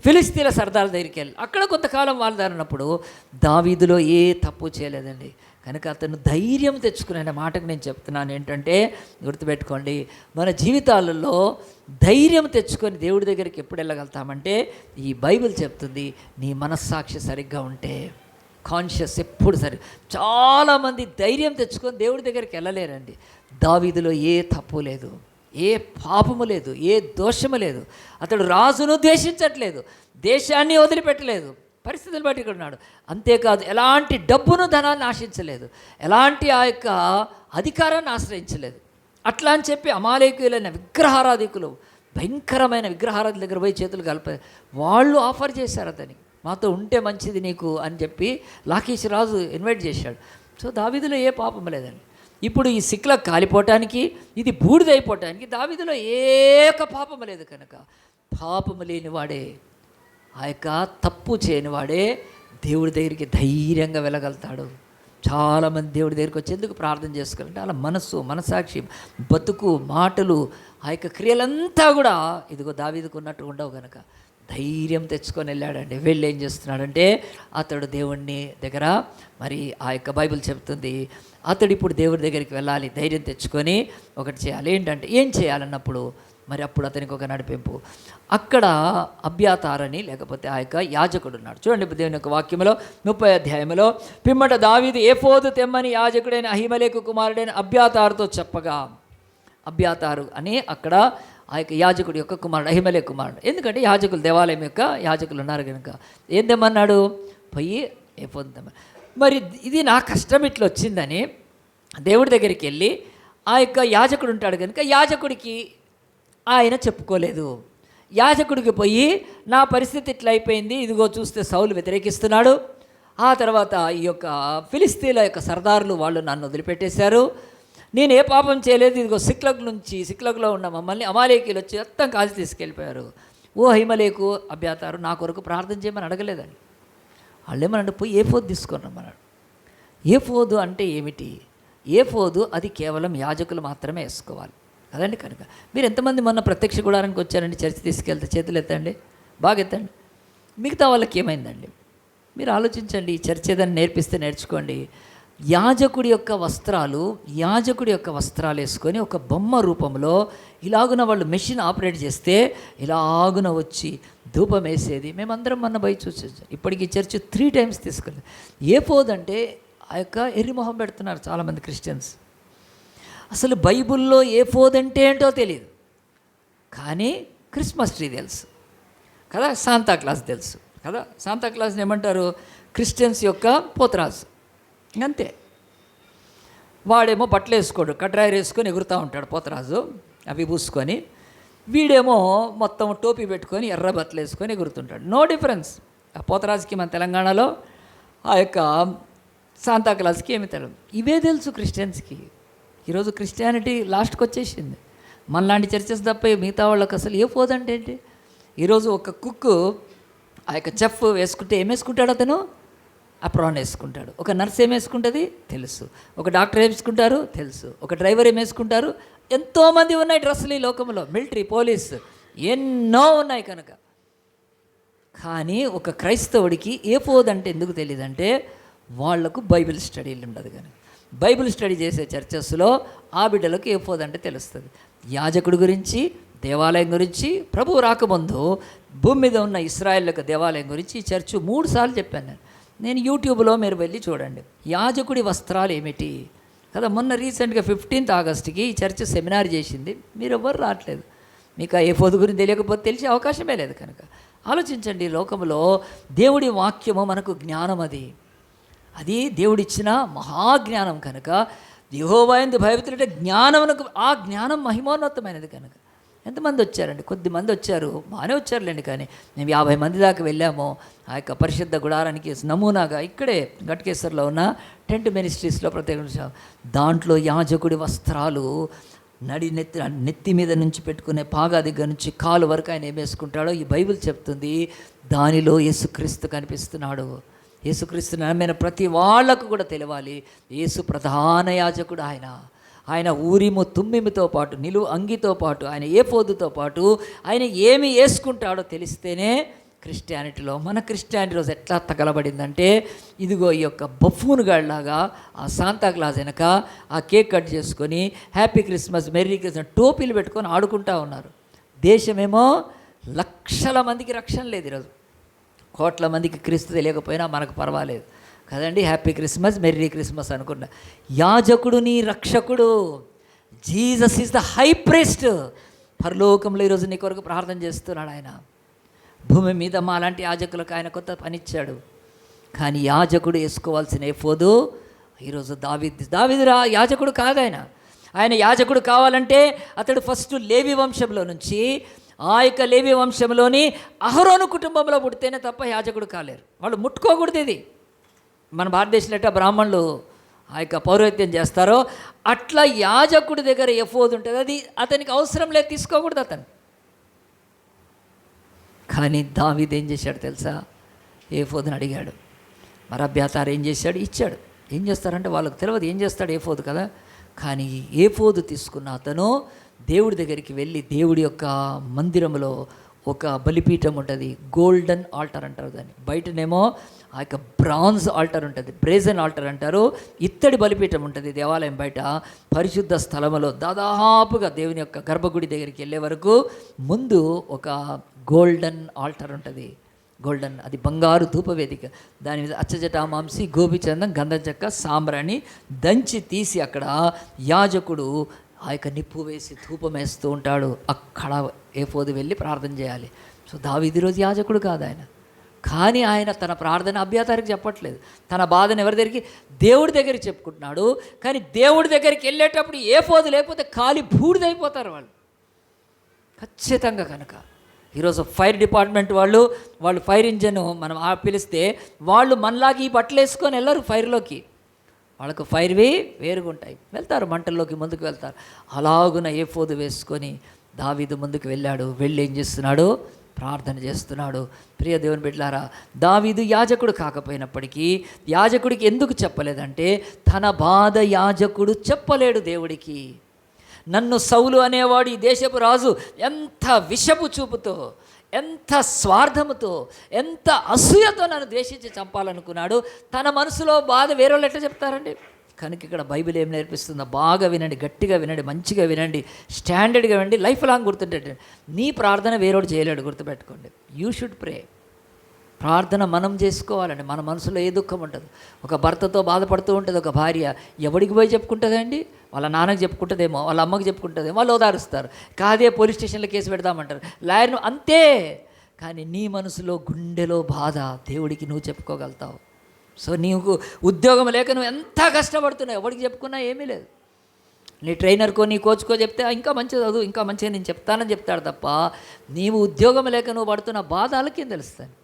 ఫిలిస్తీన్ల సర్దార్ దగ్గరికి వెళ్ళి అక్కడ కొంతకాలం వాళ్ళు దారినప్పుడు దావీదులో ఏ తప్పు చేయలేదండి. కనుక అతను ధైర్యం తెచ్చుకునే మాటకు నేను చెప్తున్నాను ఏంటంటే, గుర్తుపెట్టుకోండి, మన జీవితాలలో ధైర్యం తెచ్చుకొని దేవుడి దగ్గరికి ఎప్పుడు వెళ్ళగలుగుతామంటే ఈ బైబిల్ చెప్తుంది, నీ మనస్సాక్షి సరిగ్గా ఉంటే, కాన్షియస్ ఎప్పుడు సరి. చాలామంది ధైర్యం తెచ్చుకొని దేవుడి దగ్గరికి వెళ్ళలేరండి. దావీదులో ఏ తప్పు లేదు, ఏ పాపము లేదు, ఏ దోషము లేదు. అతడు రాజును ద్వేషించట్లేదు, దేశాన్ని వదిలిపెట్టలేదు, పరిస్థితులు బట్టి ఇక్కడ ఉన్నాడు. అంతేకాదు ఎలాంటి డబ్బును, ధనాన్ని ఆశించలేదు, ఎలాంటి ఆ యొక్క అధికారాన్ని ఆశ్రయించలేదు. అట్లా అని చెప్పి అమాలేకీయులైన విగ్రహారాధికులు, భయంకరమైన విగ్రహారాధుల దగ్గర పోయి చేతులు కలిపారు. వాళ్ళు ఆఫర్ చేశారు అతనికి, మాతో ఉంటే మంచిది నీకు అని చెప్పి లాకీష్ రాజు ఇన్వైట్ చేశాడు. సో దావీదులో ఏ పాపం లేదండి. ఇప్పుడు ఈ సిక్లకు కాలిపోవటానికి, ఇది బూడిదైపోవటానికి దావీదులో ఏక పాపము లేదు. కనుక పాపము లేనివాడే, ఆ యొక్క తప్పు చేయనివాడే దేవుడి దగ్గరికి ధైర్యంగా వెళ్ళగలుగుతాడు. చాలామంది దేవుడి దగ్గరికి వచ్చేందుకు ప్రార్థన చేసుకోవాలంటే అలా మనస్సు, మనసాక్షి, బతుకు, మాటలు, ఆ యొక్క క్రియలంతా కూడా ఇదిగో దావీదుకు ఉన్నట్టు ఉండవు. కనుక ధైర్యం తెచ్చుకొని వెళ్ళాడండి. వెళ్ళి ఏం చేస్తున్నాడంటే అతడు దేవుడిని దగ్గర, మరి ఆ యొక్క బైబిల్ చెప్తుంది అతడు ఇప్పుడు దేవుడి దగ్గరికి వెళ్ళాలి, ధైర్యం తెచ్చుకొని ఒకటి చేయాలి. ఏంటంటే ఏం చేయాలన్నప్పుడు మరి అప్పుడు అతనికి ఒక నడిపింపు. అక్కడ అబ్యాతారని లేకపోతే ఆ యొక్క యాజకుడు ఉన్నాడు. చూడండి ఇప్పుడు దేవుని యొక్క వాక్యంలో 30వ అధ్యాయంలో, పిమ్మట దావీదు ఏఫోదు తెమ్మని యాజకుడైన అహిమలేకు కుమారుడైన అబ్యాతారుతో చెప్పగా, అబ్యాతారు అని అక్కడ ఆ యొక్క యాజకుడి యొక్క కుమారుడు, అహిమలేకు కుమారుడు. ఎందుకంటే యాజకులు, దేవాలయం యొక్క యాజకులు ఉన్నారు కనుక ఏం తెమ్మన్నాడు? పోయి ఏఫోదు తెమ్మని. మరి ఇది నా కష్టం ఇట్లా వచ్చిందని దేవుడి దగ్గరికి వెళ్ళి ఆ యొక్క యాజకుడు ఉంటాడు కనుక యాజకుడికి ఆయన చెప్పుకోలేదు. యాజకుడికి పోయి నా పరిస్థితి ఇట్లా అయిపోయింది, ఇదిగో చూస్తే సౌలు వ్యతిరేకిస్తున్నాడు, ఆ తర్వాత ఈ యొక్క ఫిలిస్తీన్ల యొక్క సర్దారులు వాళ్ళు నన్ను వదిలిపెట్టేశారు, నేను ఏ పాపం చేయలేదు, ఇదిగో సిక్లగ్లో ఉన్న మమ్మల్ని అమాలేకీలు వచ్చి మొత్తం కాల్చి తీసుకెళ్ళిపోయారు. ఓ అహిమలేకు, అబ్యాతారు నా కొరకు ప్రార్థన చేయమని అడగలేదండి. వాళ్ళు ఏమన్నాడు, పోయి ఏఫోదు తీసుకొని రమ్మన్నాడు. ఏఫోదు అంటే ఏమిటి? ఏఫోదు అది కేవలం యాజకులు మాత్రమే వేసుకోవాలి కదండి. కనుక మీరు ఎంతమంది మొన్న ప్రత్యక్ష గుడారానికి వచ్చారండి? చర్చి తీసుకెళ్తే చేతులు ఎత్తండి, బాగా ఎత్తండి. మిగతా వాళ్ళకి ఏమైందండి? మీరు ఆలోచించండి. ఈ చర్చ ఏదైనా నేర్పిస్తే నేర్చుకోండి. యాజకుడి యొక్క వస్త్రాలు వేసుకొని ఒక బొమ్మ రూపంలో ఇలాగున వాళ్ళు మెషిన్ ఆపరేట్ చేస్తే ఇలాగున వచ్చి ధూపం వేసేది. మేమందరం మొన్న బయట చూసాం. ఇప్పటికీ చర్చ్ 3 times తీసుకెళ్ళి. ఏఫోదంటే ఆ యొక్క ఎర్రిమొహం పెడుతున్నారు చాలామంది క్రిస్టియన్స్. అసలు బైబిల్లో ఏఫోదంటే ఏంటో తెలియదు, కానీ క్రిస్మస్ ట్రీ తెలుసు కదా, శాంతాక్లాస్ తెలుసు కదా. శాంతాక్లాస్ని ఏమంటారు? క్రిస్టియన్స్ యొక్క పోతరాజు. అంతే. వాడేమో బట్టలు వేసుకోడు, కట్రాయర్ వేసుకొని ఎగురుతూ ఉంటాడు పోతరాజు అవి పూసుకొని. వీడేమో మొత్తం టోపీ పెట్టుకొని ఎర్ర బట్టలు వేసుకొని ఎగురుతుంటాడు. No difference. ఆ పోతరాజుకి మన తెలంగాణలో, ఆ యొక్క శాంతాక్లాస్కి ఏమి తెలియదు. ఇవే తెలుసు క్రిస్టియన్స్కి. ఈరోజు క్రిస్టియానిటీ లాస్ట్కి వచ్చేసింది. మనలాంటి చర్చెస్ తప్ప మిగతా వాళ్ళకి అసలు ఏ పోదంటే ఏంటి? ఈరోజు ఒక కుక్, ఆ యొక్క చెఫ్ వేసుకుంటే ఏం వేసుకుంటాడు? అతను అప్రాన్ వేసుకుంటాడు. ఒక నర్స్ ఏం వేసుకుంటుంది తెలుసు. ఒక డాక్టర్ ఏం వేసుకుంటారు తెలుసు. ఒక డ్రైవర్ ఏం వేసుకుంటారు. ఎంతోమంది ఉన్నాయి డ్రెస్సులు ఈ లోకంలో. మిలిటరీ, పోలీస్, ఎన్నో ఉన్నాయి. కనుక కానీ ఒక క్రైస్తవుడికి ఏ పోదంటే ఎందుకు తెలియదంటే వాళ్లకు బైబిల్ స్టడీలు ఉండదు. కానీ బైబిల్ స్టడీ చేసే చర్చెస్లో ఆ బిడ్డలకు ఏ పోదంటే తెలుస్తుంది. యాజకుడి గురించి, దేవాలయం గురించి, ప్రభువు రాకముందు భూమి మీద ఉన్న ఇశ్రాయేల్ యొక్క దేవాలయం గురించి ఈ చర్చ్ 3 సార్లు చెప్పాను నేను యూట్యూబ్లో మీరు వెళ్ళి చూడండి. యాజకుడి వస్త్రాలు ఏమిటి కదా. మొన్న రీసెంట్గా 15th ఆగస్టుకి ఈ చర్చ్ సెమినార్ చేసింది. మీరు ఎవ్వరు రావట్లేదు. మీకు ఆ ఏఫోదు గురించి తెలియకపోతే తెలిసే అవకాశమే లేదు. కనుక ఆలోచించండి. లోకంలో దేవుడి వాక్యము మనకు జ్ఞానం. అది దేవుడిచ్చిన మహాజ్ఞానం. కనుక యెహోవా యందు భయభక్తులంటే జ్ఞానమునకు, ఆ జ్ఞానం మహిమోన్నతమైనది. కనుక ఎంతమంది వచ్చారండి? కొద్దిమంది వచ్చారు, బాగానే వచ్చారులేండి. కానీ మేము 50 మంది దాకా వెళ్ళాము. ఆ యొక్క పరిశుద్ధ గుడారానికి నమూనాగా ఇక్కడే ఘట్కేసర్లో ఉన్న టెంట్ మినిస్ట్రీస్లో ప్రత్యేక దాంట్లో యాజకుడి వస్త్రాలు నెత్తి మీద నుంచి పెట్టుకునే పాగా దగ్గర నుంచి కాలు వరకు ఆయన ఏం వేసుకుంటాడో ఈ బైబిల్ చెప్తుంది. దానిలో యేసుక్రీస్తు కనిపిస్తున్నాడు. యేసుక్రీస్తు నమ్మిన ప్రతి వాళ్లకు కూడా తెలియాలి, యేసు ప్రధాన యాజకుడు. ఆయన ఊరిము తుమ్మిమితో పాటు, నిలువు అంగితో పాటు, ఆయన ఏఫోదుతో పాటు ఆయన ఏమి వేసుకుంటాడో తెలిస్తేనే క్రిస్టియానిటీలో, మన క్రిస్టియానిటీ రోజు ఎట్లా తగలబడిందంటే, ఇదిగో ఈ యొక్క బఫూన్ గాడిలాగా ఆ శాంతాక్లాస్ వెనక ఆ కేక్ కట్ చేసుకొని హ్యాపీ క్రిస్మస్, మెర్రీ క్రిస్మస్ టోపీలు పెట్టుకొని ఆడుకుంటూ ఉన్నారు. దేశమేమో లక్షల మందికి రక్షణ లేదు. ఈరోజు కోట్ల మందికి క్రీస్తు తెలియకపోయినా మనకు పర్వాలేదు కదండి. హ్యాపీ క్రిస్మస్, మెర్రీ క్రిస్మస్ అనుకున్నా. యాజకుడు నీ రక్షకుడు. Jesus is the high priest. పరలోకంలో ఈరోజు నీ కొరకు ప్రార్థన చేస్తున్నాడు ఆయన. భూమి మీద మా లాంటి యాజకులకు ఆయన కొత్త పనిచ్చాడు. కానీ యాజకుడు వేసుకోవాల్సిన ఏఫోదు ఈరోజు దావీదు యాజకుడు కాదు. ఆయన యాజకుడు కావాలంటే అతడు ఫస్ట్ లేవి వంశంలో నుంచి, ఆ యొక్క లేవి వంశంలోని అహరోను కుటుంబంలో పుడితేనే తప్ప యాజకుడు కాలేరు. వాళ్ళు ముట్టుకోకూడదు. ఇది మన భారతదేశంలో ఎట్లా బ్రాహ్మణులు ఆ యొక్క పౌరోహిత్యం చేస్తారో అట్లా యాజకుడి దగ్గర ఎఫోదు ఉంటుంది. అది అతనికి అవసరం లేదు, తీసుకోకూడదు అతను. కానీ దావీదు ఏం చేశాడు తెలుసా? ఏఫోదుని అడిగాడు. మరి అబ్యాతారు ఏం చేశాడు? ఇచ్చాడు. ఏం చేస్తారంటే వాళ్ళకు తెలియదు ఏం చేస్తాడు ఏఫోదు కదా. కానీ ఏఫోదు తీసుకున్న అతను దేవుడి దగ్గరికి వెళ్ళి, దేవుడి యొక్క మందిరంలో ఒక బలిపీఠం ఉంటుంది, గోల్డెన్ ఆల్టర్ అంటారు దాన్ని. బయటనేమో ఆ యొక్క బ్రాంజ్ ఆల్టర్ ఉంటుంది, బ్రేజన్ ఆల్టర్ అంటారు. ఇత్తడి బలిపీఠం ఉంటుంది దేవాలయం బయట. పరిశుద్ధ స్థలములో దాదాపుగా దేవుని యొక్క గర్భగుడి దగ్గరికి వెళ్ళే వరకు ముందు ఒక గోల్డెన్ ఆల్టర్ ఉంటుంది. గోల్డెన్, అది బంగారు ధూపవేదిక. దాని మీద అచ్చజటామాంసి, గోపిచందం, గంధం చెక్క, సాంబ్రాణి దంచి తీసి అక్కడ యాజకుడు ఆ యొక్క నిప్పు వేసి ధూపం వేస్తూ ఉంటాడు. అక్కడ ఏఫోదు వెళ్ళి ప్రార్థన చేయాలి. సో దావీదు రోజు యాజకుడు కాదు ఆయన. కానీ ఆయన తన ప్రార్థన అబ్యాతారికి చెప్పట్లేదు. తన బాధను ఎవరి దగ్గరికి? దేవుడి దగ్గరికి చెప్పుకుంటున్నాడు. కానీ దేవుడి దగ్గరికి వెళ్ళేటప్పుడు ఏఫోదు లేకపోతే కాలి బూడిదైపోతారు వాళ్ళు ఖచ్చితంగా. కనుక ఈరోజు ఫైర్ డిపార్ట్మెంట్ వాళ్ళు ఫైర్ ఇంజన్ మనం పిలిస్తే వాళ్ళు మనలాగి ఈ బట్టలు వేసుకొని వెళ్ళరు ఫైర్లోకి. వాళ్ళకు ఫైర్వి వేరుగా ఉంటాయి, వెళ్తారు మంటల్లోకి, ముందుకు వెళ్తారు. అలాగున ఏఫోదు వేసుకొని దావీదు ముందుకు వెళ్ళాడు. వెళ్ళి ఏం చేస్తున్నాడు? ప్రార్థన చేస్తున్నాడు. ప్రియ దేవుని బిడ్డలారా, దావీదు యాజకుడు కాకపోయినప్పటికీ యాజకుడికి ఎందుకు చెప్పలేదంటే తన బాధ యాజకుడు చెప్పలేడు దేవుడికి. నన్ను సౌలు అనేవాడు ఈ దేశపు రాజు ఎంత విషపు చూపుతో, ఎంత స్వార్థముతో, ఎంత అసూయతో నన్ను ద్వేషించి చంపాలనుకున్నాడు. తన మనసులో బాధ వేరే వాళ్ళు ఎట్లా చెప్తారండి? కనుక ఇక్కడ బైబిల్ ఏం నేర్పిస్తుందో బాగా వినండి, గట్టిగా వినండి, మంచిగా వినండి, స్టాండర్డ్గా వినండి, లైఫ్ లాంగ్ గుర్తుంటే. నీ ప్రార్థన వేరేవాడు చేయలేడు, గుర్తుపెట్టుకోండి. యూ షుడ్ ప్రే. ప్రార్థన మనం చేసుకోవాలండి. మన మనసులో ఏ దుఃఖం ఉంటుంది. ఒక భర్తతో బాధపడుతూ ఉంటుంది ఒక భార్య, ఎవడికి పోయి చెప్పుకుంటుందండి? వాళ్ళ నాన్నకి చెప్పుకుంటుందేమో, వాళ్ళ అమ్మకి చెప్పుకుంటుందేమో, వాళ్ళు ఓదారుస్తారు. కాదే పోలీస్ స్టేషన్లో కేసు పెడదామంటారు, లాయర్ను అంతే. కానీ నీ మనసులో గుండెలో బాధ దేవుడికి నువ్వు చెప్పుకోగలుగుతావు. సో నీకు ఉద్యోగం లేక నువ్వు ఎంత కష్టపడుతున్నావు, ఎవరికి చెప్పుకున్నా ఏమీ లేదు. నీ ట్రైనర్కో నీ కోచ్కో చెప్తే ఇంకా మంచిది చదువు, ఇంకా మంచిగా నేను చెప్తానని చెప్తాడు తప్ప నీవు ఉద్యోగం లేక నువ్వు పడుతున్న బాధ వాళ్ళకేం తెలుస్తాను.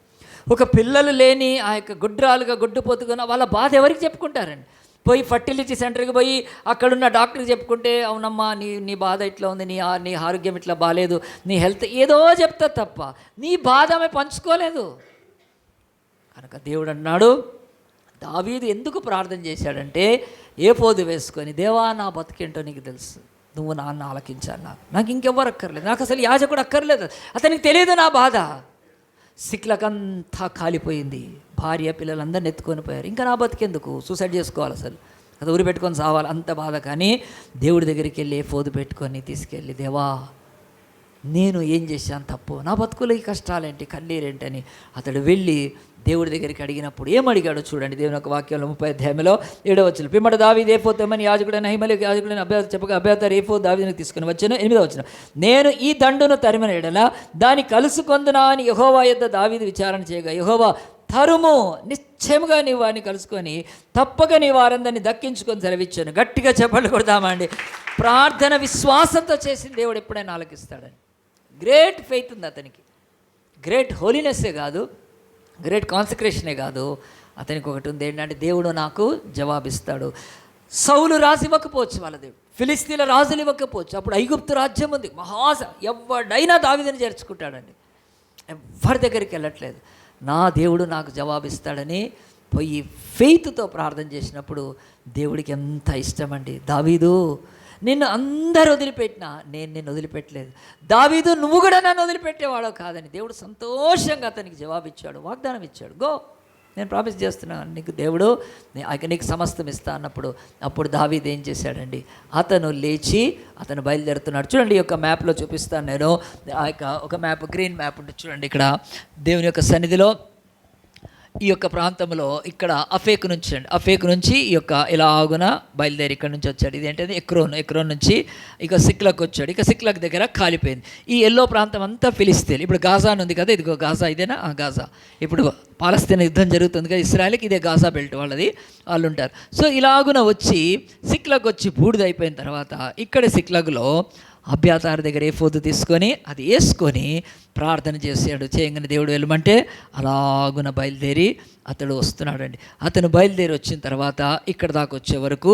ఒక పిల్లలు లేని ఆ యొక్క గుడ్రాలుగా గుడ్డుపోతుకున్న వాళ్ళ బాధ ఎవరికి చెప్పుకుంటారండి? పోయి ఫర్టిలిటీ సెంటర్కి పోయి అక్కడున్న డాక్టర్కి చెప్పుకుంటే అవునమ్మా నీ బాధ ఇట్లా ఉంది, నీ ఆరోగ్యం ఇట్లా బాగాలేదు, నీ హెల్త్ ఏదో చెప్తా తప్ప నీ బాధ ఆమె పంచుకోలేదు. కనుక దేవుడు అన్నాడు, దావీదు ఎందుకు ప్రార్థన చేశాడంటే ఏఫోదు వేసుకొని, దేవా నా బతికేంటో నీకు తెలుసు, నువ్వు నాన్న ఆలకించాను, నాకు ఇంకెవ్వరు అక్కర్లేదు, నాకు అసలు యాజకుడు అక్కర్లేదు, అతనికి తెలియదు నా బాధ. సిక్లకంతా కాలిపోయింది, భార్య పిల్లలందరిని ఎత్తుకొని పోయారు, ఇంకా నా బతికెందుకు, సూసైడ్ చేసుకోవాలి, అసలు అది ఊరి పెట్టుకొని సావాలి, అంత బాధ. కానీ దేవుడి దగ్గరికి వెళ్ళి ఏఫోదు పెట్టుకొని తీసుకెళ్ళి, దేవా నేను ఏం చేశాను తప్పు, నా బతుకులో ఈ కష్టాలేంటి, కన్నీరేంటి అని అతడు వెళ్ళి దేవుడి దగ్గరికి అడిగినప్పుడు ఏమడిగాడో చూడండి. దేవుని యొక్క వాక్యంలో 30వ అధ్యాయంలో 7వ వచనం, పిమ్మట దావీదు ఏఫోతేమని యాజకుడైన అహీమెలెకు యాజకుడైన చెప్పగా అబ్యాతారు ఏఫోదు దావీదును తీసుకుని వచ్చాను. 8వ వచనం, నేను ఈ దండును తరిమిన ఎడల దాన్ని కలుసుకొందునా అని యెహోవా యొద్ద దావీదు విచారణ చేయగా, యెహోవా తరుము, నిశ్చయముగా నీ వారిని కలుసుకొని తప్పక నీ వారందరినీ దక్కించుకొని సెలవిచ్చాను. గట్టిగా చెప్పలు కొడదామండి. ప్రార్థన విశ్వాసంతో చేసిన దేవుడు ఎప్పుడైనా ఆలకిస్తాడని. గ్రేట్ ఫెయిత్ ఉంది అతనికి, గ్రేట్ హోలీనెస్సే కాదు, గ్రేట్ కాన్సక్రేషనే కాదు, అతనికి ఒకటి ఉంది ఏంటంటే దేవుడు నాకు జవాబిస్తాడు. సౌలు రాజు ఇవ్వకపోవచ్చు, వాళ్ళ దేవుడు ఫిలిస్తీన్ల రాజులు ఇవ్వకపోవచ్చు, అప్పుడు ఐగుప్తు రాజ్యం ఉంది, ఎవడైనా దావీదుని చేర్చుకుంటాడండి, ఎవరి దగ్గరికి వెళ్ళట్లేదు. నా దేవుడు నాకు జవాబిస్తాడని పోయి ఫెయిత్తో ప్రార్థన చేసినప్పుడు దేవుడికి ఎంత ఇష్టమండి. దావీదు నిన్ను అందరు వదిలిపెట్టినా నేను నిన్ను వదిలిపెట్టలేదు, దావీదు నువ్వు కూడా నన్ను వదిలిపెట్టేవాడో కాదని దేవుడు సంతోషంగా అతనికి జవాబిచ్చాడు, వాగ్దానం ఇచ్చాడు. గో, నేను ప్రామిస్ చేస్తున్నాను నీకు, దేవుడు నీకు సమస్తం ఇస్తా అన్నప్పుడు అప్పుడు దావీదు ఏం చేశాడండి, అతను లేచి అతను బయలుదేరుతున్నాడు. చూడండి, ఈ యొక్క మ్యాప్లో చూపిస్తాను నేను. ఆ యొక్క ఒక మ్యాప్, గ్రీన్ మ్యాప్ ఉంటుంది చూడండి. ఇక్కడ దేవుని యొక్క సన్నిధిలో ఈ యొక్క ప్రాంతంలో ఇక్కడ అఫేక్ నుంచి అండి, అఫేక్ నుంచి ఈ యొక్క ఇలాగున బయలుదేరి ఇక్కడ నుంచి వచ్చాడు. ఇదేంటది ఎక్రోన్ నుంచి ఇక సిక్లకు వచ్చాడు. ఇక సిక్లక్ దగ్గర కాలిపోయింది. ఈ ఎల్లో ప్రాంతం అంతా ఫిలిస్తీన్. ఇప్పుడు గాజా ఉంది కదా, ఇదిగో గాజా, ఇదేనా గాజా. ఇప్పుడు పాలస్తీనా యుద్ధం జరుగుతుంది కదా ఇస్రాయల్కి, ఇదే గాజా బెల్ట్ వాళ్ళది, వాళ్ళు ఉంటారు. సో ఇలాగున వచ్చి సిక్లకు వచ్చి బూడిదైపోయిన తర్వాత ఇక్కడ సిక్లగ్లో అబ్యాతారు దగ్గర ఏఫోదు తీసుకొని అది వేసుకొని ప్రార్థన చేసాడు. చేయగానే దేవుడు వెళ్ళమంటే అలాగున బయలుదేరి అతడు వస్తున్నాడండి. అతను బయలుదేరి వచ్చిన తర్వాత ఇక్కడ దాకా వచ్చే వరకు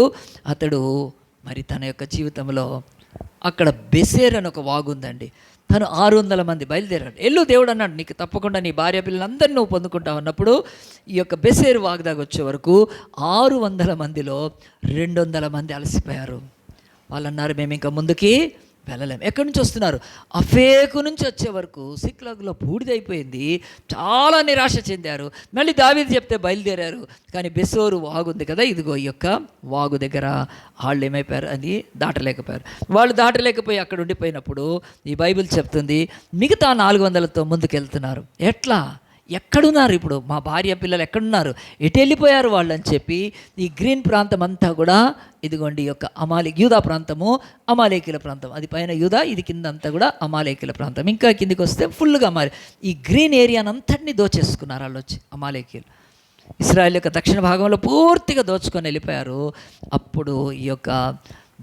అతడు మరి తన యొక్క జీవితంలో అక్కడ బెసేర్ అని ఒక వాగు ఉందండి, తను 600 మంది బయలుదేరాడు. ఎల్లు దేవుడు అన్నాడు, నీకు తప్పకుండా నీ భార్య పిల్లలందరినీ నువ్వు పొందుకుంటావు అన్నప్పుడు ఈ యొక్క బెసేరు వాగు దాకా వచ్చే వరకు 600 మందిలో 200 మంది అలసిపోయారు. వాళ్ళు అన్నారు, మేము ఇంకా ముందుకి వెళ్ళలేము. ఎక్కడి నుంచి వస్తున్నారు? అఫేకు నుంచి వచ్చే వరకు సిక్లగ్లో బూడిదైపోయింది, చాలా నిరాశ చెందారు. మళ్ళీ దావీదు చెప్తే బయలుదేరారు. కానీ బెసోరు వాగు ఉంది కదా, ఇదిగో ఈ యొక్క వాగు దగ్గర వాళ్ళు ఏమైపోయారు, అది దాటలేకపోయారు. వాళ్ళు దాటలేకపోయి అక్కడ ఉండిపోయినప్పుడు ఈ బైబిల్ చెప్తుంది మిగతా 400తో ముందుకు వెళ్తున్నారు. ఎట్లా, ఎక్కడున్నారు ఇప్పుడు మా భార్య పిల్లలు ఎక్కడున్నారు, ఎటు వెళ్ళిపోయారు వాళ్ళు అని చెప్పి ఈ గ్రీన్ ప్రాంతం అంతా కూడా ఇదిగోండి ఈ యొక్క యూదా ప్రాంతము, అమాలేకీల ప్రాంతం, అది పైన యూదా, ఇది కింద అంతా కూడా అమాలేకీల ప్రాంతం. ఇంకా కిందికి వస్తే ఫుల్గా ఈ గ్రీన్ ఏరియానంతటినీ దోచేసుకున్నారు వాళ్ళు వచ్చి అమాలేకీలు. ఇశ్రాయేల్ యొక్క దక్షిణ భాగంలో పూర్తిగా దోచుకొని వెళ్ళిపోయారు. అప్పుడు ఈ యొక్క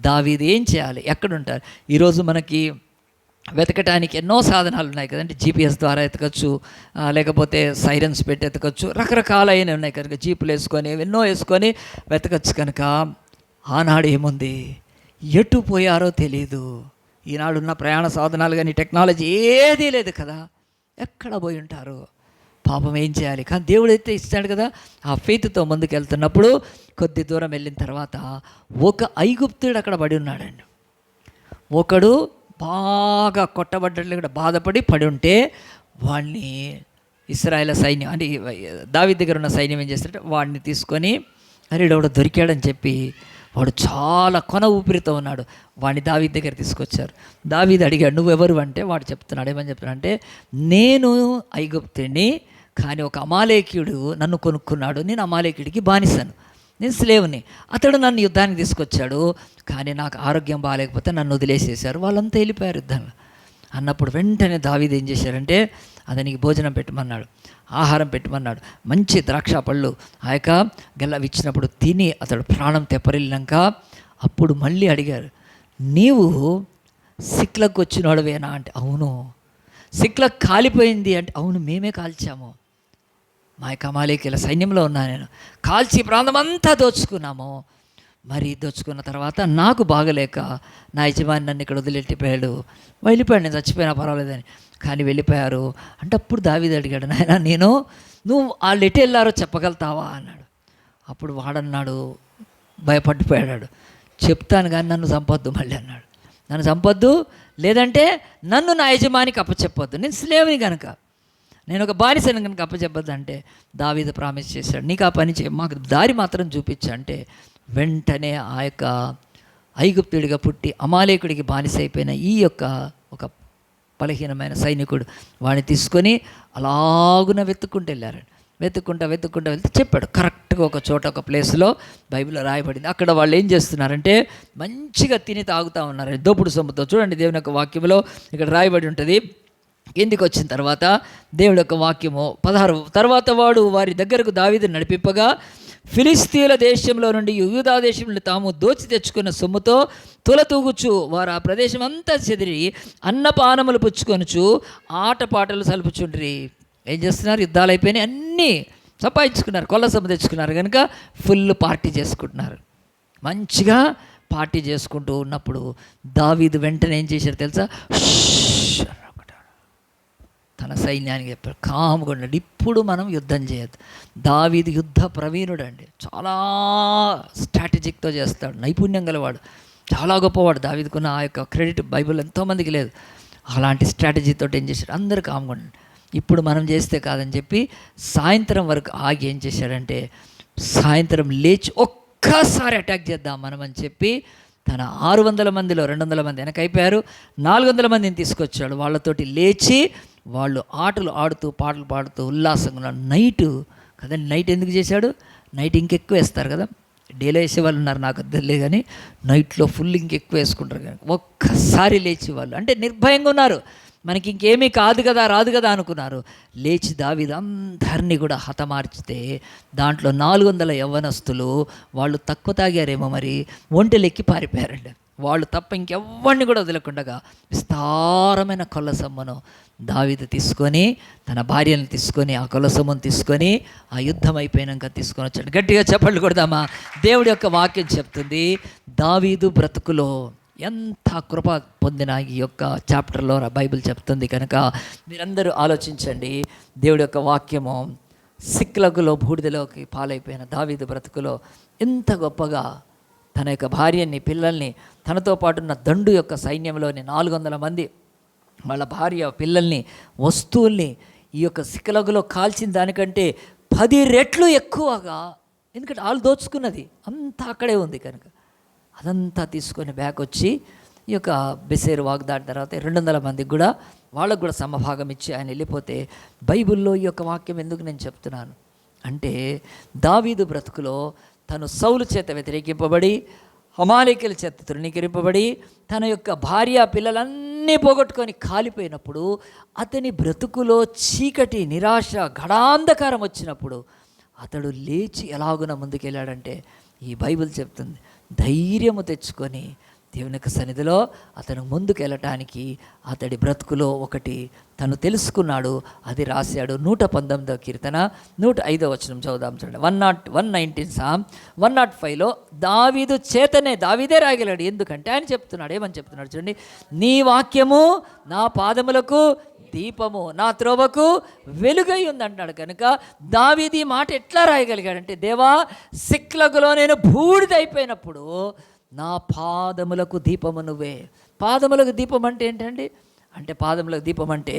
దావీదు ఏం చేయాలి, ఎక్కడుంటారు? ఈరోజు మనకి వెతకటానికి ఎన్నో సాధనాలు ఉన్నాయి కదండి. జీపీఎస్ ద్వారా ఎతకచ్చు, లేకపోతే సైరన్స్ పెట్టి ఎతకచ్చు, రకరకాలైన ఉన్నాయి కనుక జీపులు వేసుకొని ఎన్నో వేసుకొని వెతకచ్చు. కనుక ఆనాడు ఏముంది, ఎటు పోయారో తెలియదు. ఈనాడున్న ప్రయాణ సాధనాలు కానీ టెక్నాలజీ ఏదీ లేదు కదా. ఎక్కడ పోయి ఉంటారు? పాపం ఏం చేయాలి? కానీ దేవుడైతే ఇస్తాడు కదా. ఆ ఫెయిత్తో ముందుకు వెళ్తున్నప్పుడు కొద్ది దూరం వెళ్ళిన తర్వాత ఒక ఐగుప్తుడు అక్కడ పడి ఉన్నాడండి. ఒకడు బాగా కొట్టబడ్డట్లు కూడా బాధపడి పడి ఉంటే వాడిని ఇశ్రాయేల్ సైన్యం అంటే దావీదు దగ్గర ఉన్న సైన్యం ఏం చేస్తారంటే వాడిని తీసుకొని అరే వాడు దొరికాడని చెప్పి వాడు చాలా కొన ఊపిరితో ఉన్నాడు. వాడిని దావీదు దగ్గర తీసుకొచ్చారు. దావీదు అడిగాడు, నువ్వెవరు అంటే వాడు చెప్తున్నాడు. ఏమని చెప్తున్నాడు అంటే, నేను ఐగుప్తుని, కానీ ఒక అమాలేకీయుడు నన్ను కొనుక్కున్నాడు, నేను అమాలేకీయుడికి బానిసను, నేను స్లేవ్ని. అతడు నన్ను యుద్ధానికి తీసుకొచ్చాడు, కానీ నాకు ఆరోగ్యం బాగాలేకపోతే నన్ను వదిలేసేశారు. వాళ్ళంతా వెళ్ళిపోయారు యుద్ధంలో అన్నప్పుడు వెంటనే దావీదు ఏం చేశారంటే అతనికి భోజనం పెట్టమన్నాడు, ఆహారం పెట్టమన్నాడు. మంచి ద్రాక్ష పళ్ళు ఆ యొక్క గెల్లవి ఇచ్చినప్పుడు తిని అతడు ప్రాణం తెప్పరిల్లినాక అప్పుడు మళ్ళీ అడిగారు, నీవు సిక్లకు వచ్చినోడవేనా అంటే అవును. సిక్లకు కాలిపోయింది అంటే అవును, మేమే కాల్చాము. మా యొక్క అమాలేకీయుల సైన్యంలో ఉన్నా నేను, కాల్చి ప్రాంతం అంతా దోచుకున్నాము. మరి దోచుకున్న తర్వాత నాకు బాగలేక నా యజమాని నన్ను ఇక్కడ వదిలిపెట్టిపోయాడు, వెళ్ళిపోయాడు, నేను చచ్చిపోయినా పర్వాలేదని. కానీ వెళ్ళిపోయారు అంటే అప్పుడు దావీదు అడిగాడు, నాయనా నువ్వు వాళ్ళు ఎటు వెళ్ళారో చెప్పగలుగుతావా అన్నాడు. అప్పుడు వాడన్నాడు, భయపడిపోయాడు, చెప్తాను కానీ నన్ను చంపొద్దు మళ్ళీ అన్నాడు. నన్ను చంపొద్దు, లేదంటే నన్ను నా యజమానికి అప్పచెప్పొద్దు, నేను స్లేవ్ని కనుక, నేను ఒక బానిసని కనుక అప్పచెప్పొద్దు అంటే దావీదు ప్రామిస్ చేశాడు, నీకు ఆ పని మాకు దారి మాత్రం చూపించు అంటే వెంటనే ఆ యొక్క ఐగుప్తుడిగా పుట్టి అమాలేకుడికి బానిస అయిపోయిన ఈ యొక్క ఒక బలహీనమైన సైనికుడు వాడిని తీసుకొని అలాగున వెతుక్కుంటూ వెళ్ళారండి. వెతుక్కుంటా వెళ్తే చెప్పాడు కరెక్ట్గా ఒక చోట ఒక ప్లేస్లో బైబిల్లో రాయబడింది. అక్కడ వాళ్ళు ఏం చేస్తున్నారంటే మంచిగా తిని తాగుతూ ఉన్నారు దోపుడు సొమ్ముతో. చూడండి దేవుని యొక్క వాక్యంలో ఇక్కడ రాయబడి ఉంటుంది. కిందికి వచ్చిన తర్వాత దేవుడి యొక్క వాక్యము 16, తర్వాత వాడు వారి దగ్గరకు దావీదును నడిపింపగా ఫిలిస్తీయుల దేశంలో నుండి యూదా దేశం నుండి తాము దోచి తెచ్చుకున్న సొమ్ముతో తులతూగుచు వారు ఆ ప్రదేశం అంతా చెదిరి అన్నపానములు పుచ్చుకొనుచు ఆటపాటలు సలుపుచుండ్రి. ఏం చేస్తున్నారు? యుద్ధాలు అయిపోయినాయి, అన్నీ సంపాదించుకున్నారు, కొల్ల సొమ్ము తెచ్చుకున్నారు కనుక ఫుల్ పార్టీ చేసుకుంటున్నారు. మంచిగా పార్టీ చేసుకుంటూ ఉన్నప్పుడు దావీదు వెంటనే ఏం చేశారు తెలుసా? తన సైన్యానికి చెప్పారు, కాముగా ఉండండి, ఇప్పుడు మనం యుద్ధం చేయొద్దు. దావీదు యుద్ధ ప్రవీణుడు అండి, చాలా స్ట్రాటజిక్తో చేస్తాడు, నైపుణ్యం గలవాడు, చాలా గొప్పవాడు. దావీదుకున్న ఆ యొక్క క్రెడిట్ బైబిల్ ఎంతోమందికి లేదు. అలాంటి స్ట్రాటజీతో ఏం చేశాడు? అందరూ కాముగా ఉండండి, ఇప్పుడు మనం చేస్తే కాదని చెప్పి సాయంత్రం వరకు ఆగి ఏం చేశాడంటే సాయంత్రం లేచి ఒక్కసారి అటాక్ చేద్దాం మనం అని చెప్పి తన 600 మందిలో 200 మంది వెనకైపోయారు, 400 మందిని తీసుకొచ్చాడు. వాళ్ళతోటి లేచి వాళ్ళు ఆటలు ఆడుతూ పాటలు పాడుతూ ఉల్లాసంగా నైటు కదండి. నైట్ ఎందుకు చేశాడు? నైట్ ఇంకెక్కువ వేస్తారు కదా, డేలో వేసే వాళ్ళు ఉన్నారు నాకు తెలియదు, కానీ నైట్లో ఫుల్ ఇంకెక్కువ వేసుకుంటారు. కానీ ఒక్కసారి లేచి వాళ్ళు అంటే నిర్భయంగా ఉన్నారు, మనకి ఇంకేమీ కాదు కదా రాదు కదా అనుకున్నారు. లేచి దావీదు అందరినీ కూడా హతమార్చితే దాంట్లో 400 యవ్వనస్తులు వాళ్ళు తక్కువ తాగారేమో మరి ఒంటెలెక్కి పారిపోయారండి. వాళ్ళు తప్ప ఇంకెవ్వరిని కూడా వదలకుండగా విస్తారమైన కొల్ల సొమ్మును దావీదు తీసుకొని తన భార్యను తీసుకొని ఆ కొల్ల సొమ్మును తీసుకొని ఆ యుద్ధం అయిపోయినాక తీసుకొని వచ్చాడు. గట్టిగా చప్పట్లు కొడదామా? దేవుడి యొక్క వాక్యం చెప్తుంది దావీదు బ్రతుకులో ఎంత కృప పొందిన ఈ యొక్క చాప్టర్లో బైబిల్ చెప్తుంది కనుక మీరందరూ ఆలోచించండి. దేవుడి యొక్క వాక్యము సిక్లగులో బూడిదలోకి పాలైపోయిన దావీదు బ్రతుకులో ఎంత గొప్పగా తన యొక్క భార్యని పిల్లల్ని తనతో పాటు ఉన్న దండు యొక్క సైన్యంలోని 400 మంది వాళ్ళ భార్య పిల్లల్ని వస్తువుల్ని ఈ యొక్క సిక్లగులో కాల్చిన దానికంటే 10 రెట్లు ఎక్కువగా, ఎందుకంటే వాళ్ళు దోచుకున్నది అంతా అక్కడే ఉంది కనుక అదంతా తీసుకొని బ్యాక్ వచ్చి ఈ యొక్క బెసేరు వాగ్దాటి తర్వాత 200 మందికి కూడా వాళ్ళకు కూడా సమభాగం ఇచ్చి ఆయన వెళ్ళిపోతే బైబిల్లో ఈ యొక్క వాక్యం ఎందుకు నేను చెప్తున్నాను అంటే దావీదు బ్రతుకులో తను సౌలు చేత వ్యతిరేకింపబడి అమాలేకీయుల చేత తృణీకరింపబడి తన యొక్క భార్య పిల్లలన్నీ పోగొట్టుకొని కాలిపోయినప్పుడు అతని బ్రతుకులో చీకటి నిరాశ గడాంధకారం వచ్చినప్పుడు అతడు లేచి ఎలాగున ముందుకెళ్ళాడంటే ఈ బైబిల్ చెప్తుంది ధైర్యము తెచ్చుకొని దేవుని యొక్క సన్నిధిలో అతను ముందుకు వెళ్ళటానికి అతడి బ్రతుకులో ఒకటి తను తెలుసుకున్నాడు, అది రాశాడు. 119వ కీర్తన 105వ వచనం చదువుదాం చూడండి. 119 సామ్ 105లో దావీదు చేతనే దావీదే రాయగలడు. ఎందుకంటే ఆయన చెప్తున్నాడు, ఏమని చెప్తున్నాడు చూడండి, నీ వాక్యము నా పాదములకు దీపము, నా త్రోవకు వెలుగై ఉంది అంటాడు. కనుక దావీదు ఈ మాట ఎట్లా రాయగలిగాడంటే, దేవా సిక్లగులో నేను బూడిదైపోయినప్పుడు నా పాదములకు దీపము నువ్వే. పాదములకు దీపం అంటే ఏంటండి? అంటే పాదములకు దీపం అంటే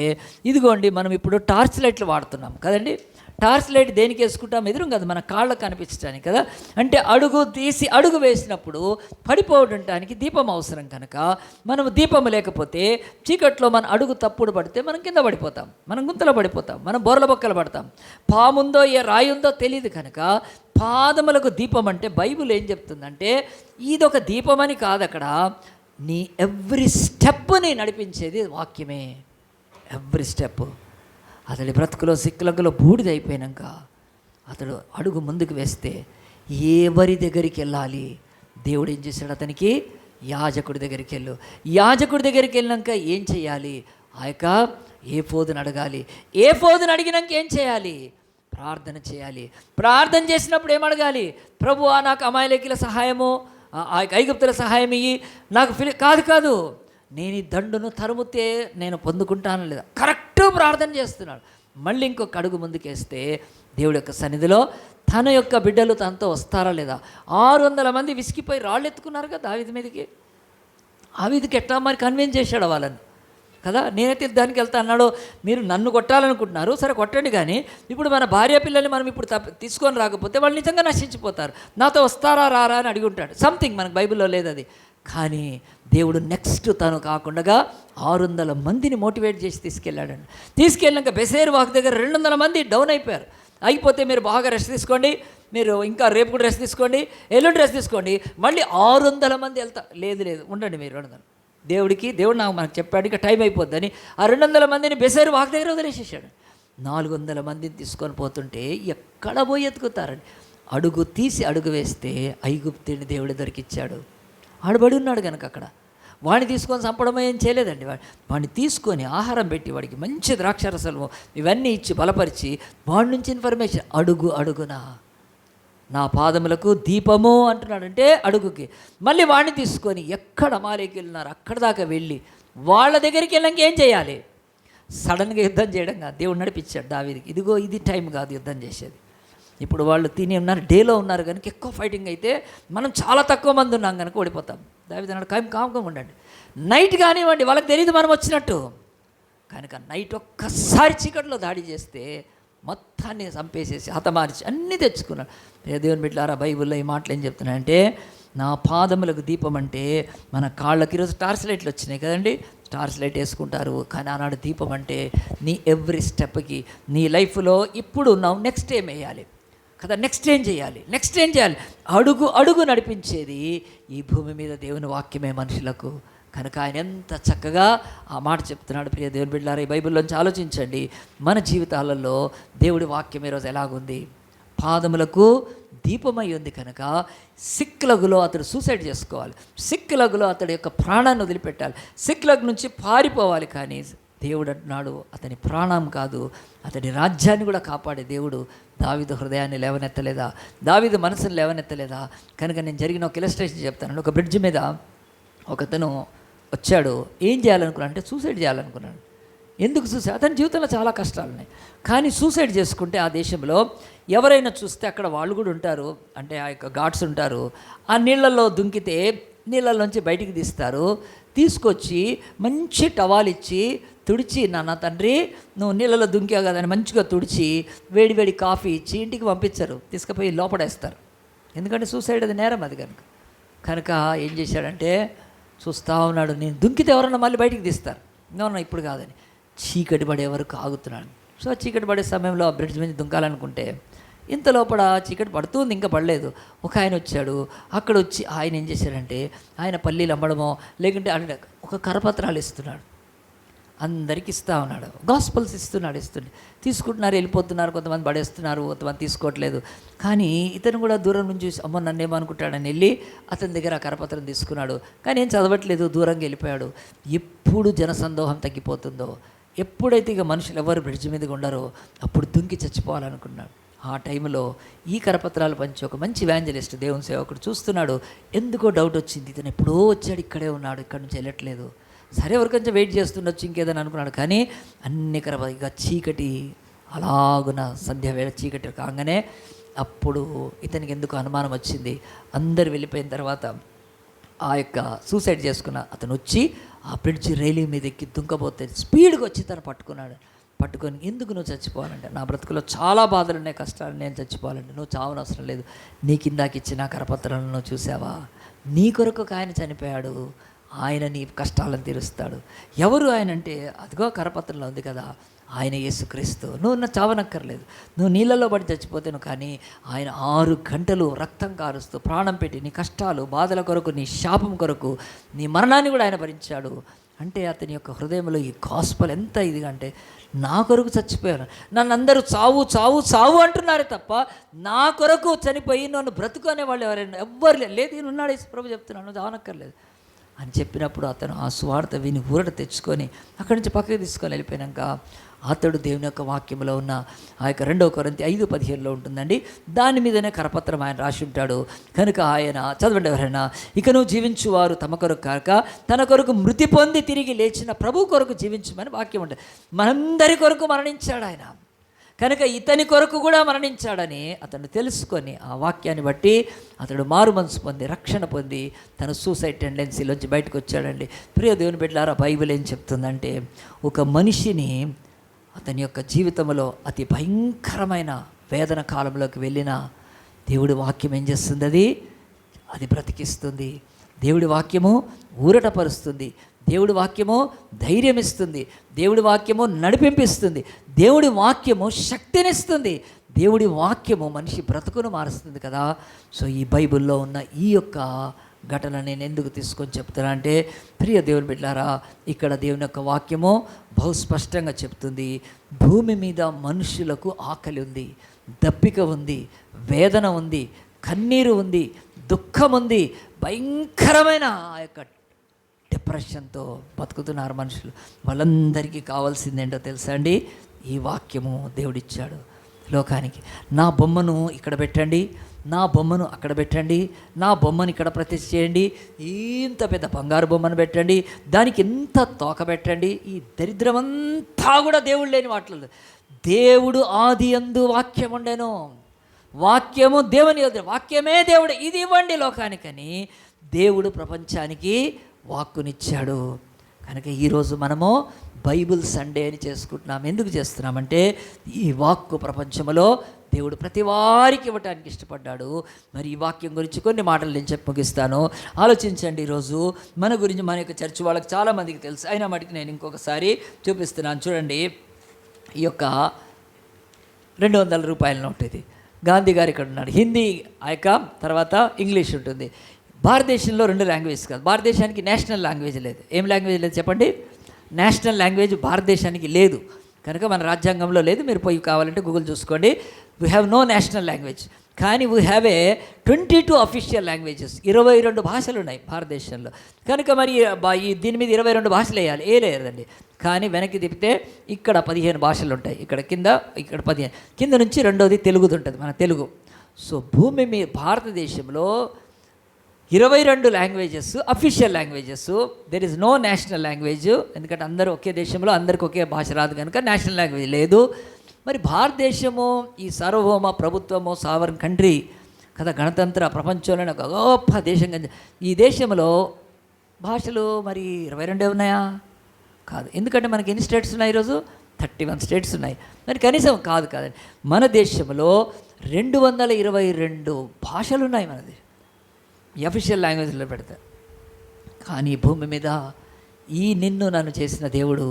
ఇదిగోండి, మనం ఇప్పుడు టార్చ్ లైట్లు వాడుతున్నాం కదండి. టార్చ్ లైట్ దేనికి వేసుకుంటాం? ఎదురు కదా, మన కాళ్ళకు కనిపించడానికి కదా. అంటే అడుగు తీసి అడుగు వేసినప్పుడు పడిపోవడానికి దీపం అవసరం. కనుక మనం దీపము లేకపోతే చీకట్లో మన అడుగు తప్పుడు పడితే మనం కింద పడిపోతాం, మనం గుంతలో పడిపోతాం, మనం బోర్ల బొక్కలు పడతాం. పాముందో ఏ రాయి ఉందో తెలియదు. కనుక పాదములకు దీపం అంటే బైబిల్ ఏం చెప్తుందంటే, ఇదొక దీపం అని కాదు, అక్కడ నీ ఎవ్రీ స్టెప్ని నడిపించేది వాక్యమే. Every step. అతడి బ్రతుకులో సిక్కులకులో బూడిదైపోయాక అతడు అడుగు ముందుకు వేస్తే ఎవరి దగ్గరికి వెళ్ళాలి? దేవుడు ఏం చేశాడు? అతనికి యాజకుడి దగ్గరికి వెళ్ళు. యాజకుడి దగ్గరికి వెళ్ళినాక ఏం చేయాలి? ఆ యొక్క ఏఫోదుని అడగాలి. ఏఫోదుని అడిగినాక ఏం చేయాలి? ప్రార్థన చేయాలి. ప్రార్థన చేసినప్పుడు ఏమడగాలి? ప్రభువా నాకు అమాయకుల సహాయము, ఆ ఐగుప్తుల సహాయం ఇయ్యి, నాకు కాదు నేను ఈ దండును తరుముతే నేను పొందుకుంటాను లేదా? కరెక్ట్ ప్రార్థన చేస్తున్నాడు. మళ్ళీ ఇంకొక అడుగు ముందుకేస్తే దేవుడి యొక్క సన్నిధిలో తన యొక్క బిడ్డలు తనతో వస్తారా లేదా? 600 మంది విసిగిపోయి రాళ్ళు ఎత్తుకున్నారు కదా దావీదు మీదకి. దావీదుకి ఎట్లా మరి కన్విన్స్ చేశాడు వాళ్ళని కదా. నేనైతే యుద్ధానికి వెళ్తా అన్నాడు, మీరు నన్ను కొట్టాలనుకుంటున్నారు, సరే కొట్టండి, కానీ ఇప్పుడు మన భార్య పిల్లల్ని మనం ఇప్పుడు తీసుకొని రాకపోతే వాళ్ళు నిజంగా నశించిపోతారు, నాతో వస్తారా రారా అని అడిగి ఉంటాడు. సంథింగ్ మనకు బైబిల్లో లేదు అది. కానీ దేవుడు నెక్స్ట్ తను కాకుండా 600 మందిని మోటివేట్ చేసి తీసుకెళ్ళాడండి. తీసుకెళ్ళాక బెసేరు వాక్ దగ్గర 200 మంది డౌన్ అయిపోయారు. అయిపోతే మీరు బాగా రెస్ట్ తీసుకోండి, మీరు ఇంకా రేపు కూడా రెస్ట్ తీసుకోండి, ఎల్లుండి రెస్ట్ తీసుకోండి, మళ్ళీ 600 మంది వెళ్తా. లేదు ఉండండి మీరు 200. దేవుడు మనకు చెప్పాడు ఇక టైం అయిపోద్దని ఆ 200 మందిని బెసేరు వాక్ దగ్గర వదిలేసేసాడు. 400 మందిని తీసుకొని పోతుంటే ఎక్కడ పోయి ఎత్తుకుతారండి? అడుగు తీసి అడుగు వేస్తే ఐగుప్తుని దేవుడు దొరికిచ్చాడు. ఆడబడి ఉన్నాడు కనుక అక్కడ వాడిని తీసుకొని చంపడం ఏం చేయలేదండి. వాడిని తీసుకొని ఆహారం పెట్టి వాడికి మంచి ద్రాక్షరసము ఇవన్నీ ఇచ్చి బలపరిచి వాడి నుంచి ఇన్ఫర్మేషన్ అడుగునా నా పాదములకు దీపము అంటున్నాడంటే అడుగుకి. మళ్ళీ వాడిని తీసుకొని ఎక్కడ అమాలేకీయులు వెళ్ళినారు అక్కడ దాకా వెళ్ళి వాళ్ళ దగ్గరికి వెళ్ళాక ఏం చేయాలి? సడన్గా యుద్ధం చేయడం కాదు, దేవుడు నడిపించాడు దావీదుకి. ఇదిగో ఇది టైం కాదు యుద్ధం చేసేది. ఇప్పుడు వాళ్ళు తిని ఉన్నారు, డేలో ఉన్నారు కనుక ఎక్కువ ఫైటింగ్ అయితే మనం చాలా తక్కువ మంది ఉన్నాం కనుక ఓడిపోతాం. దావీదు అన్నాడు కామ్గా ఉండండి, నైట్ కానివ్వండి, వాళ్ళకి తెలియదు మనం వచ్చినట్టు. కనుక నైట్ ఒక్కసారి చీకట్లో దాడి చేస్తే మొత్తాన్ని చంపేసేసి హతమార్చి అన్నీ తెచ్చుకున్నాడు. దేవుని బిడ్డలారా, బైబిల్లో ఈ మాటలు ఏం చెప్తున్నాయంటే, నా పాదములకు దీపం అంటే మన కాళ్ళకి ఈరోజు టార్చ్ లైట్లు వచ్చినాయి కదండి, టార్చ్ లైట్ వేసుకుంటారు. కానీ ఆనాడు దీపం అంటే నీ ఎవ్రీ స్టెప్కి నీ లైఫ్లో ఇప్పుడు ఉన్నావు, నెక్స్ట్ ఏం వేయాలి కదా, నెక్స్ట్ ఏం చేయాలి, అడుగు నడిపించేది ఈ భూమి మీద దేవుని వాక్యమే మనుషులకు. కనుక ఆయన ఎంత చక్కగా ఆ మాట చెప్తున్నాడు. ప్రియ దేవుని బిడ్డలారా, ఈ బైబిల్లోంచి ఆలోచించండి. మన జీవితాలలో దేవుడి వాక్యం ఈరోజు ఎలాగుంది? పాదములకు దీపమై ఉంది. కనుక సిక్లగులో అతడు సూసైడ్ చేసుకోవాలి, సిక్లగులో అతడి యొక్క ప్రాణాన్ని వదిలిపెట్టాలి, సిక్లగ్ నుంచి పారిపోవాలి. కానీ దేవుడు అంటున్నాడు అతని ప్రాణం కాదు, అతడి రాజ్యాన్ని కూడా కాపాడే దేవుడు. దావీదు హృదయాన్ని లేవనెత్తలేదా? దావీదు మనసును లేవనెత్తలేదా? కనుక నేను జరిగిన ఒక ఇలస్ట్రేషన్ చెప్తాను. ఒక బ్రిడ్జ్ మీద ఒకతను వచ్చాడు. ఏం చేయాలనుకున్నాడు అంటే సూసైడ్ చేయాలనుకున్నాడు. ఎందుకు సూసైడ్? అతని జీవితంలో చాలా కష్టాలు ఉన్నాయి. కానీ సూసైడ్ చేసుకుంటే ఆ దేశంలో ఎవరైనా చూస్తే అక్కడ వాళ్ళు కూడా ఉంటారు, అంటే ఆ యొక్క గాడ్స్ ఉంటారు. ఆ నీళ్ళల్లో దుంకితే నీళ్ళల్లోంచి బయటికి తీస్తారు, తీసుకొచ్చి మంచి టవాల్ ఇచ్చి తుడిచి, నాన్న తండ్రి నువ్వు నీళ్ళలో దుంకావు కదా అని మంచిగా తుడిచి వేడి కాఫీ ఇచ్చి ఇంటికి పంపించరు, తీసుకుపోయి లోపడేస్తారు. ఎందుకంటే సూసైడ్ అది నేరం అది కనుక ఏం చేశాడంటే చూస్తూ ఉన్నాడు, నేను దుంకితే ఎవరన్నా మళ్ళీ బయటికి తీస్తారు, ఇంకా ఇప్పుడు కాదని చీకటి పడే వరకు ఆగుతున్నాడు. సో చీకటి పడే సమయంలో ఆ బ్రిడ్జ్ మీద దుంకాలనుకుంటే ఇంత లోపల చీకటి పడుతుంది, ఇంకా పడలేదు. ఒక ఆయన వచ్చాడు. అక్కడ వచ్చి ఆయన ఏం చేశాడంటే ఆయన పల్లీలు అమ్మడమో లేకుంటే ఒక కరపత్రాలు ఇస్తున్నాడు, అందరికి ఇస్తూ ఉన్నాడు, గాస్పల్స్ ఇస్తున్నాడు. తీసుకుంటున్నారు, వెళ్ళిపోతున్నారు, కొంతమంది పడేస్తున్నారు, కొంతమంది తీసుకోవట్లేదు. కానీ ఇతను కూడా దూరం నుంచి అమ్మో నన్నేమో అనుకుంటాడని వెళ్ళి అతని దగ్గర ఆ కరపత్రం తీసుకున్నాడు. కానీ ఏం చదవట్లేదు, దూరంగా వెళ్ళిపోయాడు. ఎప్పుడు జనసందోహం తగ్గిపోతుందో, ఎప్పుడైతే ఇక మనుషులు ఎవరు బ్రిడ్జ్ మీదగా ఉండరో అప్పుడు దుంకి చచ్చిపోవాలనుకున్నాడు. ఆ టైంలో ఈ కరపత్రాలు పంచి ఒక మంచి ఎవాంజలిస్ట్ దేవుని సేవకుడు చూస్తున్నాడు. ఎందుకో డౌట్ వచ్చింది, ఇతను ఎప్పుడో వచ్చాడు, ఇక్కడే ఉన్నాడు, ఇక్కడి నుంచి వెళ్ళట్లేదు. సరే ఎవరు కొంచెం వెయిట్ చేస్తుండొచ్చు ఇంకేదని అనుకున్నాడు. కానీ అన్ని ఇక చీకటి అలాగున సంధ్య వేళ చీకటి కాగానే అప్పుడు ఇతనికి ఎందుకు అనుమానం వచ్చింది. అందరు వెళ్ళిపోయిన తర్వాత ఆ యొక్క సూసైడ్ చేసుకున్న అతను వచ్చి ఆ బ్రిడ్జి రైలింగ్ మీద ఎక్కి దుంకబోతే స్పీడ్గా వచ్చి తను పట్టుకొని ఎందుకు నువ్వు చచ్చిపోవాలంటే, నా బ్రతుకులో చాలా బాధలు ఉన్నాయి, కష్టాలు, నేను చచ్చిపోవాలంటే నువ్వు చావనవసరం లేదు. నీ కిందాకి ఇచ్చిన కరపత్రాలను నువ్వు చూసావా, నీ కొరకు ఒక ఆయన చనిపోయాడు, ఆయన నీ కష్టాలను తీరుస్తాడు. ఎవరు ఆయన అంటే అదిగో కరపత్రంలో ఉంది కదా, ఆయన యేసుక్రీస్తు. నువ్వు నా చావనక్కర్లేదు, నువ్వు నీళ్ళలో పడి చచ్చిపోతాను, కానీ ఆయన 6 గంటలు రక్తం కారుస్తూ ప్రాణం పెట్టి నీ కష్టాలు బాధల కొరకు, నీ శాపం కొరకు, నీ మరణాన్ని కూడా ఆయన భరించాడు. అంటే అతని యొక్క హృదయంలో ఈ గాస్పెల్ ఎంత ఇదిగా అంటే, నా కొరకు చచ్చిపోయాను, నన్ను అందరూ చావు చావు చావు అంటున్నారే తప్ప నా కొరకు చనిపోయి నన్ను బ్రతుకునే వాళ్ళు ఎవరైనా ఎవ్వరు లేదు. ఈయన ఉన్నాడు, యేసుప్రభు చెప్తున్నాను, చావనక్కర్లేదు అని చెప్పినప్పుడు అతను ఆ సువార్త విని ఊరట తెచ్చుకొని అక్కడి నుంచి పక్కకి తీసుకొని వెళ్ళిపోయాక అతడు దేవుని యొక్క వాక్యంలో ఉన్న ఆ యొక్క 2 కొరింథీ 5:17 ఉంటుందండి. దాని మీదనే కరపత్రం ఆయన రాసి ఉంటాడు. కనుక ఆయన చదవండి ఎవరైనా, ఇక నువ్వు జీవించువారు తమ కొరకు కాక తన కొరకు మృతి పొంది తిరిగి లేచిన ప్రభు కొరకు జీవించమని వాక్యం ఉంటుంది. మనందరి కొరకు మరణించాడు ఆయన, కనుక ఇతని కొరకు కూడా మరణించాడని అతను తెలుసుకొని ఆ వాక్యాన్ని బట్టి అతడు మారు మనసు పొంది రక్షణ పొంది తన సూసైడ్ టెండెన్సీలోంచి బయటకు వచ్చాడండి. ప్రియ దేవుని బిడ్డలారా, బైబిల్ ఏం చెప్తుందంటే, ఒక మనిషిని అతని యొక్క జీవితంలో అతి భయంకరమైన వేదన కాలంలోకి వెళ్ళిన దేవుడి వాక్యం ఏం చేస్తుంది, అది బ్రతికిస్తుంది. దేవుడి వాక్యము ఊరటపరుస్తుంది, దేవుడి వాక్యము ధైర్యం ఇస్తుంది, దేవుడి వాక్యము నడిపింపిస్తుంది, దేవుడి వాక్యము శక్తినిస్తుంది, దేవుడి వాక్యము మనిషి బ్రతుకును మారుస్తుంది కదా. సో ఈ బైబిల్లో ఉన్న ఈ యొక్క ఘటన నేను ఎందుకు తీసుకొని చెప్తున్నా అంటే, ప్రియ దేవుని బిడ్డలారా, ఇక్కడ దేవుని యొక్క వాక్యము బహు స్పష్టంగా చెప్తుంది, భూమి మీద మనుషులకు ఆకలి ఉంది, దప్పిక ఉంది, వేదన ఉంది, కన్నీరు ఉంది, దుఃఖం ఉంది, భయంకరమైన ఆ యొక్క డిప్రెషన్తో బతుకుతున్నారు మనుషులు. వాళ్ళందరికీ కావాల్సిందేంటో తెలుసా అండి, ఈ వాక్యము దేవుడిచ్చాడు లోకానికి. నా బొమ్మను ఇక్కడ పెట్టండి, నా బొమ్మను అక్కడ పెట్టండి, నా బొమ్మను ఇక్కడ ప్రతిష్ఠ చేయండి, ఇంత పెద్ద బంగారు బొమ్మను పెట్టండి, దానికి ఎంత తోక పెట్టండి, ఈ దరిద్రమంతా కూడా దేవుడు లేని వాటిలో. దేవుడు ఆది యందు వాక్యం ఉండెను, వాక్యము దేవుని వాక్యమే దేవుడు, ఇది ఇవ్వండి లోకానికని దేవుడు ప్రపంచానికి వాక్కునిచ్చాడు. కనుక ఈరోజు మనము బైబిల్ సండే అని చేసుకుంటున్నాం. ఎందుకు చేస్తున్నామంటే, ఈ వాక్కు ప్రపంచంలో దేవుడు ప్రతి వారికి ఇవ్వటానికి ఇష్టపడ్డాడు. మరి ఈ వాక్యం గురించి కొన్ని మాటలు నేను చెప్పి ముగిస్తాను. ఆలోచించండి, ఈరోజు మన గురించి మన యొక్క చర్చ్ వాళ్ళకి చాలామందికి తెలుసు, అయినా మటుకు నేను ఇంకొకసారి చూపిస్తున్నాను. చూడండి, ఈ యొక్క 200 రూపాయల నోట్ ఇది. గాంధీ గారు ఇక్కడ ఉన్నాడు. హిందీ ఆ యొక్క తర్వాత ఇంగ్లీష్ ఉంటుంది. భారతదేశంలో 2 లాంగ్వేజ్ కాదు, భారతదేశానికి నేషనల్ లాంగ్వేజ్ లేదు. ఏం లాంగ్వేజ్ లేదు చెప్పండి? నేషనల్ లాంగ్వేజ్ భారతదేశానికి లేదు. కనుక మన రాజ్యాంగంలో లేదు. మీరు పోయి కావాలంటే గూగుల్ చూసుకోండి. We have no national language. కానీ we have a 22 official languages. 22 భాషలు ఉన్నాయి భారతదేశంలో. కనుక మరి దీని మీద 22 భాషలు వేయాలి, లేదండి. కానీ వెనక్కి తిప్పితే ఇక్కడ 15 భాషలు ఉంటాయి, ఇక్కడ కింద ఇక్కడ 15, కింద నుంచి రెండోది తెలుగుది ఉంటుంది, మన తెలుగు. సో భూమి మీద భారతదేశంలో 22 languages, official languages. There is no national language. ఎందుకంటే అందరూ ఒకే దేశంలో అందరికి ఒకే భాష రాదు కనుక నేషనల్ లాంగ్వేజ్ లేదు. మరి భారతదేశము ఈ సార్వభౌమ ప్రభుత్వము, సావరన్ కంట్రీ కదా, గణతంత్ర ప్రపంచంలోనే ఒక గొప్ప దేశంగా. ఈ దేశంలో భాషలు మరి 22 ఉన్నాయా? కాదు. ఎందుకంటే మనకి ఎన్ని స్టేట్స్ ఉన్నాయి ఈరోజు? 31 స్టేట్స్ ఉన్నాయి. మరి కనీసం కాదండి, మన దేశంలో 222 భాషలు ఉన్నాయి మనది, ఈ అఫీషియల్ లాంగ్వేజ్లో పెడతారు. కానీ భూమి మీద ఈ నిన్ను నన్ను చేసిన దేవుడు,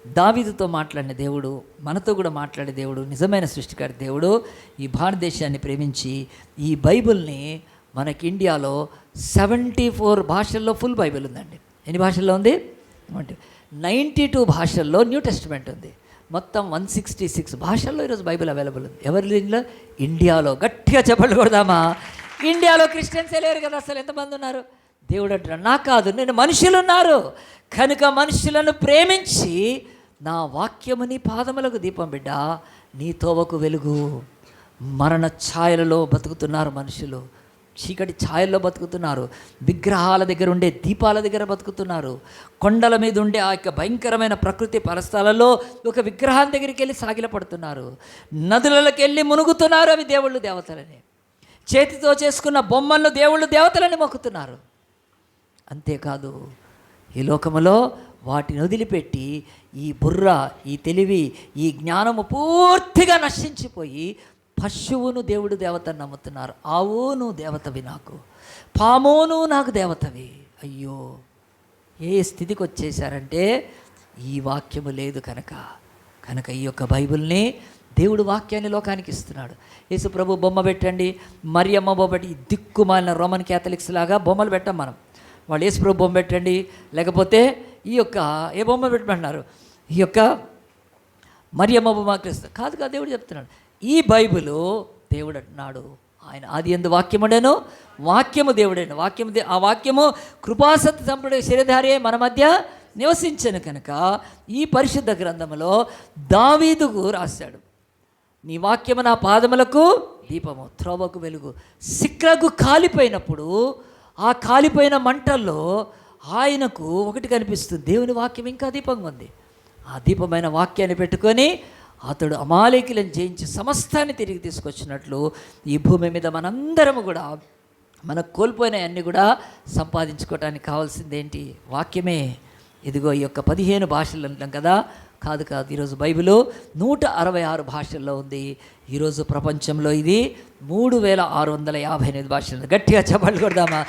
దావీదుతో మాట్లాడిన దేవుడు, మనతో కూడా మాట్లాడే దేవుడు, నిజమైన సృష్టికారి దేవుడు ఈ భారతదేశాన్ని ప్రేమించి ఈ బైబిల్ని మనకి ఇండియాలో 74 భాషల్లో ఫుల్ బైబిల్ ఉందండి. ఎన్ని భాషల్లో ఉంది? 92 భాషల్లో న్యూ టెస్టిమెంట్ ఉంది. మొత్తం 166 భాషల్లో ఈరోజు బైబిల్ అవైలబుల్ ఉంది. ఎవరి ఇండియాలో? గట్టిగా చెప్పలు కొడదామా? ఇండియాలో క్రిస్టియన్సే లేరు కదా అసలు. ఎంతమంది ఉన్నారు? దేవుడు అంటున్నాడు, నా కాదు, నేను మనుషులు ఉన్నారు. కనుక మనుషులను ప్రేమించి నా వాక్యము నీ పాదములకు దీపం బిడ్డ, నీ తోవకు వెలుగు. మరణ ఛాయలలో బతుకుతున్నారు మనుషులు. చీకటి ఛాయల్లో బతుకుతున్నారు, విగ్రహాల దగ్గర ఉండే దీపాల దగ్గర బతుకుతున్నారు, కొండల మీద ఉండే ఆ యొక్క భయంకరమైన ప్రకృతి పరిస్థితులలో ఒక విగ్రహం దగ్గరికి వెళ్ళి సాగిలపడుతున్నారు, నదులలోకి వెళ్ళి మునుగుతున్నారు. అవి దేవుళ్ళు దేవతలని, చేతితో చేసుకున్న బొమ్మలను దేవుళ్ళు దేవతలని మొక్కుతున్నారు. అంతేకాదు, ఈ లోకములో వాటిని వదిలిపెట్టి ఈ బుర్ర, ఈ తెలివి, ఈ జ్ఞానము పూర్తిగా నశించిపోయి పశువును దేవుడు దేవతని నమ్ముతున్నారు. ఆవు నువ్వు దేవతవి నాకు, పాము నువ్వు నాకు దేవతవి. అయ్యో, ఏ స్థితికి వచ్చేసారంటే ఈ వాక్యము లేదు కనుక ఈ యొక్క బైబిల్ని దేవుడు వాక్యాన్ని లోకానికి ఇస్తున్నాడు. యేసు ప్రభు బొమ్మ పెట్టండి, మరియమ్మ బొమ్మ పెట్టి, దిక్కుమాలిన రోమన్ క్యాథలిక్స్ లాగా బొమ్మలు పెట్టాం మనం. వాళ్ళు యేసు ప్రభు బొమ్మ పెట్టండి, లేకపోతే ఈ యొక్క ఏ బొమ్మ పెట్టమంటున్నారు, ఈ యొక్క మరియమ్మ బొమ్మ క్రీస్తు కాదు. దేవుడు చెప్తున్నాడు, ఈ బైబిలు దేవుడు అంటున్నాడు, ఆయన ఆది యందు వాక్యము ఉండెను, వాక్యము దేవుడేను, ఆ వాక్యము కృపాసత్య సంపూర్ణ శరీరధారి మన మధ్య నివసించను. కనుక ఈ పరిశుద్ధ గ్రంథములో దావీదుకు రాశాడు, నీ వాక్యము నా పాదములకు దీపము, త్రోవకు వెలుగు. సిక్లగు కాలిపోయినప్పుడు ఆ కాలిపోయిన మంటల్లో ఆయనకు ఒకటి కనిపిస్తుంది, దేవుని వాక్యం ఇంకా దీపంగా ఉంది. ఆ దీపమైన వాక్యాన్ని పెట్టుకొని అతడు అమాలేకులను జయించి సమస్తాన్ని తిరిగి తీసుకొచ్చినట్లు ఈ భూమి మీద మనందరము కూడా మనకు కోల్పోయిన అన్నీ కూడా సంపాదించుకోవటానికి కావాల్సింది ఏంటి? వాక్యమే. ఇదిగో ఈ యొక్క 15 భాషలు అంటాం కదా, కాదు. ఈరోజు బైబిల్ 166 భాషల్లో ఉంది. ఈరోజు ప్రపంచంలో ఇది 3658 భాషలు. గట్టిగా చెప్పాలి కొడదామా?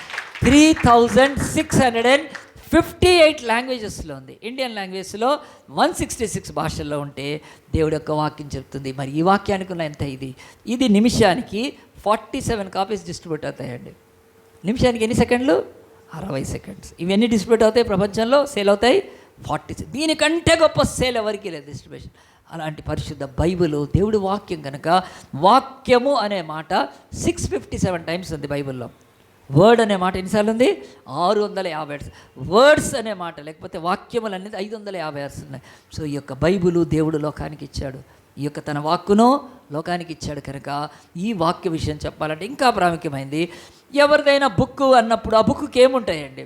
3658 లాంగ్వేజెస్లో ఉంది. ఇండియన్ లాంగ్వేజ్లో 166 భాషల్లో ఉంటే దేవుడి యొక్క వాక్యం చెప్తుంది. మరి ఈ వాక్యానికి ఉన్న ఎంత ఇది నిమిషానికి 47 కాపీస్ డిస్ట్రిబ్యూట్ అవుతాయండి. నిమిషానికి ఎన్ని సెకండ్లు? 60 సెకండ్స్. ఇవన్నీ డిస్ట్రిబ్యూట్ అవుతాయి, ప్రపంచంలో సేల్ అవుతాయి 40. దీనికంటే గొప్ప సేల్ ఎవరికి లేదు డిస్ట్రిబ్యూషన్. అలాంటి పరిశుద్ధ బైబిల్ దేవుడి వాక్యం కనుక, వాక్యము అనే మాట 657 టైమ్స్ ఉంది బైబిల్లో. వర్డ్ అనే మాట ఎన్నిసార్లు ఉంది? 650. వర్డ్స్ అనే మాట, లేకపోతే వాక్యములు అనేది 550 ఉన్నాయి. సో ఈ యొక్క బైబిల్ దేవుడు లోకానికి ఇచ్చాడు, ఈ యొక్క తన వాక్కును లోకానికి ఇచ్చాడు. కనుక ఈ వాక్య విషయం చెప్పాలంటే ఇంకా ప్రాముఖ్యమైంది. ఎవరిదైనా బుక్ అన్నప్పుడు ఆ బుక్కి ఏముంటాయండి?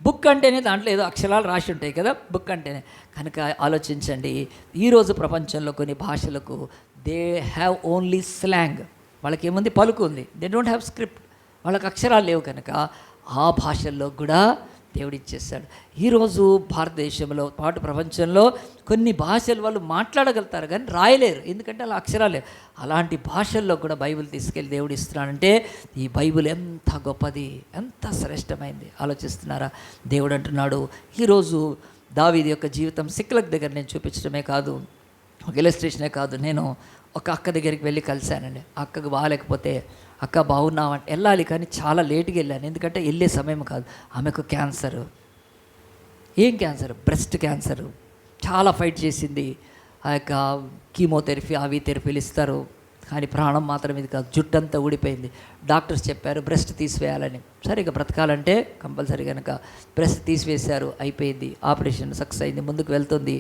బుక్ అంటేనే దాంట్లో ఏదో అక్షరాలు రాసి ఉంటాయి కదా, బుక్ అంటేనే. కనుక ఆలోచించండి, ఈరోజు ప్రపంచంలో కొన్ని భాషలకు దే హ్యావ్ ఓన్లీ స్లాంగ్. వాళ్ళకి ఏముంది? పలుకు ఉంది. They don't have script. వాళ్ళకి అక్షరాలు లేవు. కనుక ఆ భాషల్లో కూడా దేవుడు ఇచ్చేస్తాడు. ఈరోజు భారతదేశంలో పాటు ప్రపంచంలో కొన్ని భాషలు వాళ్ళు మాట్లాడగలుగుతారు కానీ రాయలేరు, ఎందుకంటే అలా అక్షరాలు లేవు. అలాంటి భాషల్లో కూడా బైబిల్ తీసుకెళ్ళి దేవుడు ఇస్తున్నాడంటే ఈ బైబిల్ ఎంత గొప్పది, ఎంత శ్రేష్టమైంది. ఆలోచిస్తున్నారా? దేవుడు అంటున్నాడు, ఈరోజు దావీదు యొక్క జీవితం సిక్లగ్ దగ్గర నేను చూపించడమే కాదు, ఒక ఇలస్ట్రేషనే కాదు. నేను ఒక అక్క దగ్గరికి వెళ్ళి కలిశానండి. అక్కకు బాగాలేకపోతే, అక్క బాగున్నావంటే వెళ్ళాలి, కానీ చాలా లేట్గా వెళ్ళాను, ఎందుకంటే వెళ్ళే సమయం కాదు. ఆమెకు క్యాన్సర్. ఏం క్యాన్సర్? Breast cancer. చాలా ఫైట్ చేసింది. ఆ యొక్క కీమోథెరపీ అవి థెరపీలు ఇస్తారు, కానీ ప్రాణం మాత్రం ఇది కాదు. జుట్టంతా ఊడిపోయింది. డాక్టర్స్ చెప్పారు బ్రెస్ట్ తీసివేయాలని. సరే ఇక బ్రతకాలంటే కంపల్సరీ కనుక బ్రెస్ట్ తీసివేశారు. అయిపోయింది, ఆపరేషన్ సక్సెస్ అయింది, ముందుకు వెళ్తుంది.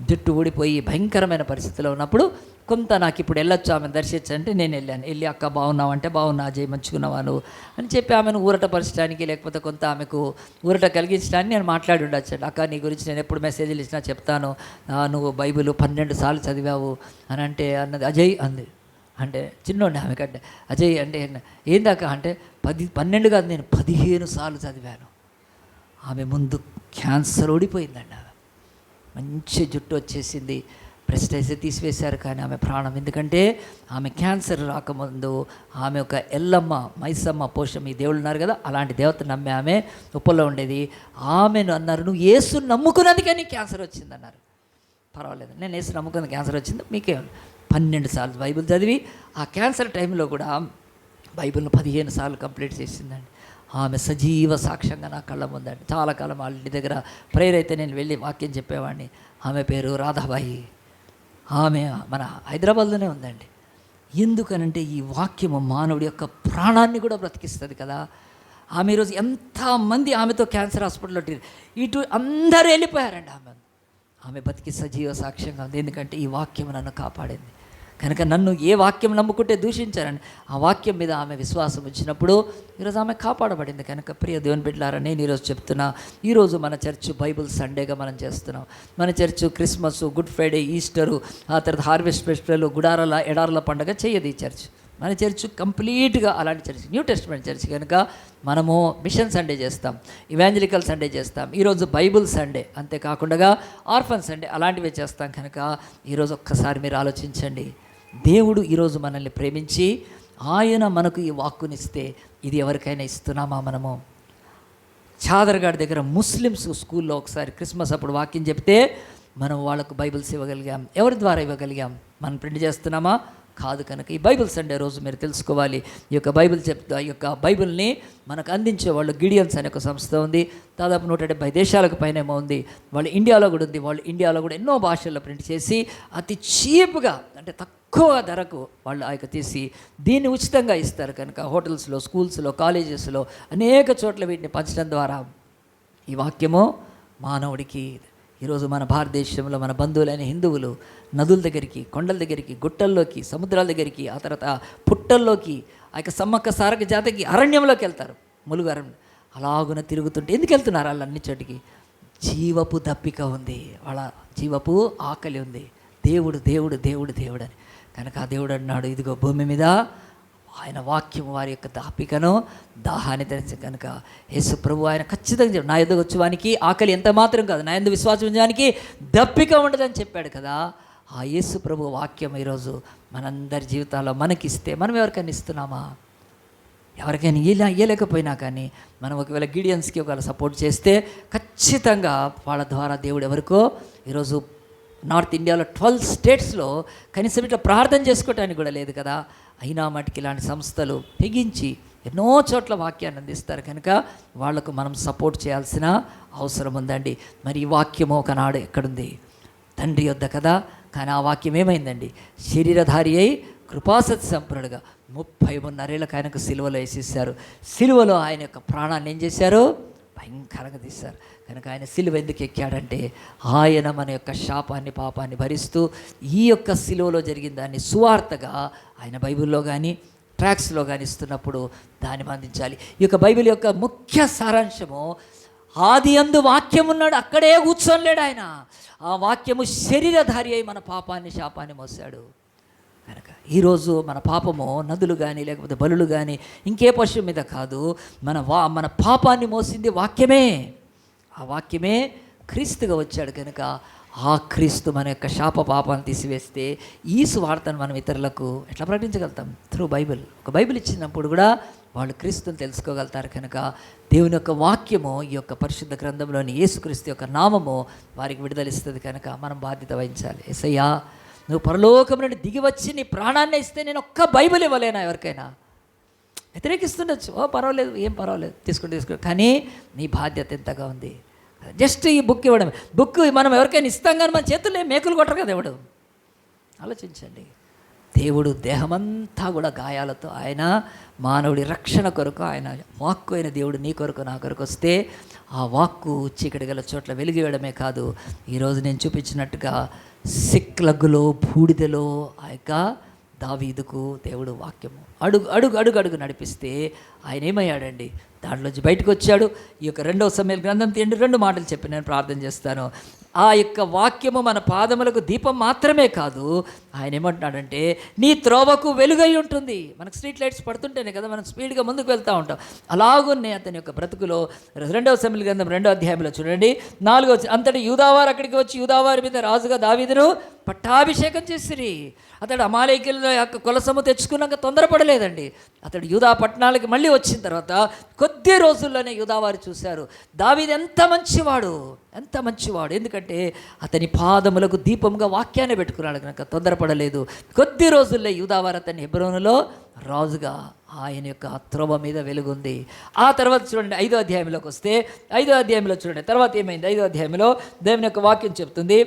జుట్టు ఊడిపోయి భయంకరమైన పరిస్థితిలో ఉన్నప్పుడు కొంత నాకు ఇప్పుడు వెళ్ళొచ్చు, ఆమెను దర్శించంటే నేను వెళ్ళాను. వెళ్ళి అక్క బాగున్నావు అంటే బాగున్నా, అజయ్ మంచుకున్నావా నువ్వు అని చెప్పి ఆమెను ఊరటపరచడానికి, లేకపోతే కొంత ఆమెకు ఊరట కలిగించడానికి నేను మాట్లాడి ఉండొచ్చు. అక్క నీ గురించి నేను ఎప్పుడు మెసేజ్లు ఇచ్చినా చెప్తాను, నువ్వు బైబిల్ 12 సార్లు చదివావు అని అంటే అన్నది. అజయ్ అంది. అంటే చిన్నోండి ఆమె కంటే. అజయ్ అంటే ఏందాక అంటే 12 కాదు, నేను 15 సార్లు చదివాను. ఆమె ముందు క్యాన్సర్ ఓడిపోయిందండి. ఆమె మంచి జుట్టు వచ్చేసింది, బ్రెస్ట్ అయితే తీసివేశారు, కానీ ఆమె ప్రాణం. ఎందుకంటే ఆమె క్యాన్సర్ రాకముందు ఆమె ఒక ఎల్లమ్మ, మైసమ్మ, పోషమ్మ, ఈ దేవుళ్ళు ఉన్నారు కదా, అలాంటి దేవత నమ్మే ఆమె ఉప్పల్లో ఉండేది. ఆమెను అన్నారు, నువ్వు యేసు నమ్ముకున్నందుకే నీకు క్యాన్సర్ వచ్చిందన్నారు. పర్వాలేదు, నేను యేసు నమ్ముకున్న క్యాన్సర్ వచ్చింది, మీకే 12 సార్లు బైబిల్ చదివి ఆ క్యాన్సర్ టైంలో కూడా బైబిల్ను 15 సార్లు కంప్లీట్ చేసిందండి. ఆమె సజీవ సాక్ష్యంగా నా కళ్ళ ముందండి. చాలా కాలం వాళ్ళ ఇంటి దగ్గర ప్రేయర్ అయితే నేను వెళ్ళి వాక్యం చెప్పేవాడిని. ఆమె పేరు రాధాబాయి. ఆమె మన హైదరాబాద్లోనే ఉందండి. ఎందుకనంటే ఈ వాక్యము మానవుడి యొక్క ప్రాణాన్ని కూడా బ్రతికిస్తుంది కదా. ఆమె ఈరోజు ఎంతమంది ఆమెతో క్యాన్సర్ హాస్పిటల్లో ఇటు అందరూ వెళ్ళిపోయారండి. ఆమె బతికి సజీవ సాక్ష్యంగా ఉంది. ఎందుకంటే ఈ వాక్యం నన్ను కాపాడింది. కనుక నన్ను ఏ వాక్యం నమ్ముకుంటే దూషించారని ఆ వాక్యం మీద ఆమె విశ్వాసం వచ్చినప్పుడు ఈరోజు ఆమె కాపాడబడింది. కనుక ప్రియ దేవుని బిడ్డలారా, నేను ఈరోజు చెప్తున్నా, ఈరోజు మన చర్చ్ బైబుల్ సండేగా మనం చేస్తున్నాం. మన church Christmas, good Friday, Easter, ఆ తర్వాత హార్వెస్ట్ ఫెస్టివల్, గుడారాల ఎడారుల పండుగ చేయదు ఈ చర్చ్. మన చర్చ్ కంప్లీట్గా అలాంటి చర్చ్, న్యూ టెస్ట్మెంట్ చర్చ్. కనుక మనము మిషన్ సండే చేస్తాం, ఇవాంజలికల్ సండే చేస్తాం, ఈరోజు బైబుల్ సండే, అంతేకాకుండా ఆర్ఫన్ సండే అలాంటివి చేస్తాం. కనుక ఈరోజు ఒక్కసారి మీరు ఆలోచించండి, దేవుడు ఈరోజు మనల్ని ప్రేమించి ఆయన మనకు ఈ వాక్కునిస్తే ఇది ఎవరికైనా ఇస్తున్నామా? మనము చాదర్గాడి దగ్గర ముస్లిమ్స్ స్కూల్లో ఒకసారి క్రిస్మస్ అప్పుడు వాక్యం చెప్తే మనం వాళ్ళకు బైబిల్స్ ఇవ్వగలిగాం. ఎవరి ద్వారా ఇవ్వగలిగాం? మనం ప్రింట్ చేస్తున్నామా? కాదు. కనుక ఈ బైబిల్ సండే రోజు మీరు తెలుసుకోవాలి, ఈ యొక్క బైబిల్ని మనకు అందించే వాళ్ళు గిడియన్స్ అనే ఒక సంస్థ ఉంది. దాదాపు 170 దేశాలకు పైనేమో ఉంది. వాళ్ళు ఇండియాలో కూడా ఉంది. వాళ్ళు ఇండియాలో కూడా ఎన్నో భాషల్లో ప్రింట్ చేసి అతి చీప్గా, అంటే తక్కువ ధరకు వాళ్ళు ఆ యొక్క తీసి దీన్ని ఉచితంగా ఇస్తారు. కనుక హోటల్స్లో, స్కూల్స్లో, కాలేజెస్లో అనేక చోట్ల వీటిని పంచడం ద్వారా ఈ వాక్యము మానవుడికి ఈరోజు మన భారతదేశంలో మన బంధువులైన హిందువులు నదుల దగ్గరికి, కొండల దగ్గరికి, గుట్టల్లోకి, సముద్రాల దగ్గరికి, ఆ తర్వాత పుట్టల్లోకి, ఆ యొక్క సమ్మక్క సారక జాతకి అరణ్యంలోకి వెళ్తారు. ములుగు అరణ్యం అలాగున తిరుగుతుంటే ఎందుకు వెళ్తున్నారు? వాళ్ళు అన్ని చోటికి జీవపు దప్పిక ఉంది, వాళ్ళ జీవపు ఆకలి ఉంది. దేవుడు దేవుడు దేవుడు దేవుడు అని. కనుక ఆ దేవుడు అన్నాడు, ఇదిగో భూమి మీద ఆయన వాక్యం వారి యొక్క దాపికను దాహాన్ని తెరిచి. కనుక యేసు ప్రభు ఆయన ఖచ్చితంగా చెప్పాడు, నా ఎదుగు వచ్చేవానికి ఆకలి ఎంత మాత్రం కాదు, నా యందు విశ్వాసం ఉంచడానికి దప్పిక ఉండదని చెప్పాడు కదా. ఆ యేసు ప్రభు వాక్యం ఈరోజు మనందరి జీవితాల్లో మనకిస్తే మనం ఎవరికైనా ఇస్తున్నామా? ఎవరికైనా ఇవ్వలేకపోయినా కానీ మనం ఒకవేళ గిడియన్స్కి ఒకవేళ సపోర్ట్ చేస్తే ఖచ్చితంగా వాళ్ళ ద్వారా దేవుడు ఎవరికో ఈరోజు నార్త్ ఇండియాలో 12 స్టేట్స్లో కనీసం ఇట్లా ప్రార్థన చేసుకోవటానికి కూడా లేదు కదా. అయినా మటుకి ఇలాంటి సంస్థలు తెగించి ఎన్నో చోట్ల వాక్యాన్ని అందిస్తారు. కనుక వాళ్లకు మనం సపోర్ట్ చేయాల్సిన అవసరం ఉందండి. మరి ఈ వాక్యము ఒకనాడు ఎక్కడుంది? తండ్రి యొద్ద కదా. కానీ ఆ వాక్యం ఏమైందండి? శరీరధారి అయి కృపాసతి సంపన్నుడుగా 33 ఏళ్ళకి ఆయనకు సిలువలో వేసేసారు. సిలువలో ఆయన యొక్క ప్రాణాన్ని ఏం చేశారు? భయంకరంగా తీశారు. కనుక ఆయన సిలువ ఎందుకు ఎక్కాడంటే ఆయన మన యొక్క శాపాన్ని, పాపాన్ని భరిస్తూ ఈ యొక్క సిలువలో జరిగిన దాన్ని సువార్తగా ఆయన బైబిల్లో కానీ ట్రాక్స్లో కానీ ఇస్తున్నప్పుడు దాన్ని అందించాలి. ఈ యొక్క బైబిల్ యొక్క ముఖ్య సారాంశము, ఆది యందు వాక్యం ఉన్నాడు, అక్కడే కూర్చోలేడు ఆయన. ఆ వాక్యము శరీరధారి అయి మన పాపాన్ని, శాపాన్ని మోసాడు. కనుక ఈరోజు మన పాపము నదులు కానీ లేకపోతే బలులు కానీ ఇంకే పశువు మీద కాదు, మన పాపాన్ని మోసింది వాక్యమే. ఆ వాక్యమే క్రీస్తుగా వచ్చాడు. కనుక ఆ క్రీస్తు మన యొక్క శాప పాపాన్ని తీసివేస్తే ఈ సువార్తను మనం ఇతరులకు ఎట్లా ప్రకటించగలుగుతాం? Through Bible. ఒక బైబిల్ ఇచ్చినప్పుడు కూడా వాళ్ళు క్రీస్తుని తెలుసుకోగలుగుతారు. కనుక దేవుని యొక్క వాక్యము, ఈ యొక్క పరిశుద్ధ గ్రంథంలోని యేసుక్రీస్తు యొక్క నామము వారికి విడుదలిస్తుంది. కనుక మనం బాధ్యత వహించాలి. యేసయ్యా, నువ్వు పరలోకం నుండి దిగి వచ్చి నీ ప్రాణాన్ని ఇస్తే నేను ఒక్క బైబిల్ ఇవ్వలేనా? ఎవరికైనా వ్యతిరేకిస్తుండొచ్చు, పర్వాలేదు, ఏం పర్వాలేదు, తీసుకో. కానీ నీ బాధ్యత ఎంతగా ఉంది? జస్ట్ ఈ బుక్ ఇవ్వడం. బుక్ మనం ఎవరికైనా ఇస్తాం కానీ మన చేతుల్లో మేకులు కొట్టరు కదా ఎవడు. ఆలోచించండి. దేవుడు దేహమంతా కూడా గాయాలతో ఆయన మానవుడి రక్షణ కొరకు ఆయన వాక్కు అయిన దేవుడు నీ కొరకు, నా కొరకు వస్తే ఆ వాక్కు చీకటి గల చోట్ల వెలిగివేయడమే కాదు, ఈరోజు నేను చూపించినట్టుగా సిక్లగ్గులో, బూడిదలో ఆ యొక్క దావీదుకు దేవుడు వాక్యము అడుగు అడుగు అడుగు అడుగు నడిపిస్తే ఆయన ఏమయ్యాడండి? దాంట్లోంచి బయటకు వచ్చాడు. ఈ యొక్క 2వ సమూయేలు గ్రంథం తీయండి. 2 మాటలు చెప్పి నేను ప్రార్థన చేస్తాను. ఆ యొక్క వాక్యము మన పాదములకు దీపం మాత్రమే కాదు, ఆయన ఏమంటున్నాడంటే నీ త్రోవకు వెలుగై ఉంటుంది. మనకు స్ట్రీట్ లైట్స్ పడుతుంటేనే కదా మనం స్పీడ్గా ముందుకు వెళ్తూ ఉంటాం. అలాగున్నే అతని యొక్క బ్రతుకులో 2వ సమూయేలు గ్రంథం 2వ అధ్యాయంలో చూడండి 4వ అంతటి యూదావారు అక్కడికి వచ్చి యూదావారి మీద రాజుగా దావీదును పట్టాభిషేకం చేసిరి. అతడు అమాలేకీయుల యొక్క కొలసము తెచ్చుకున్నాక తొందరపడలేదండి. అతడు యూదా పట్టణాలకి మళ్ళీ వచ్చిన తర్వాత కొద్ది రోజుల్లోనే యూదావారు చూశారు దావీదు ఎంత మంచివాడు, ఎంత మంచివాడు. ఎందుకంటే అతని పాదములకు దీపంగా వాక్యాన్ని పెట్టుకున్నాడు కనుక తొందరపడలేదు. కొద్ది రోజుల్లో యూదావారు అతని హెబ్రోనులో రాజుగా ఆయన యొక్క త్రోవ మీద వెలుగుంది. ఆ తర్వాత చూడండి 5వ అధ్యాయంలోకి వస్తే 5వ అధ్యాయంలో చూడండి తర్వాత ఏమైంది. 5వ అధ్యాయంలో దేవుని యొక్క వాక్యం చెప్తుంది.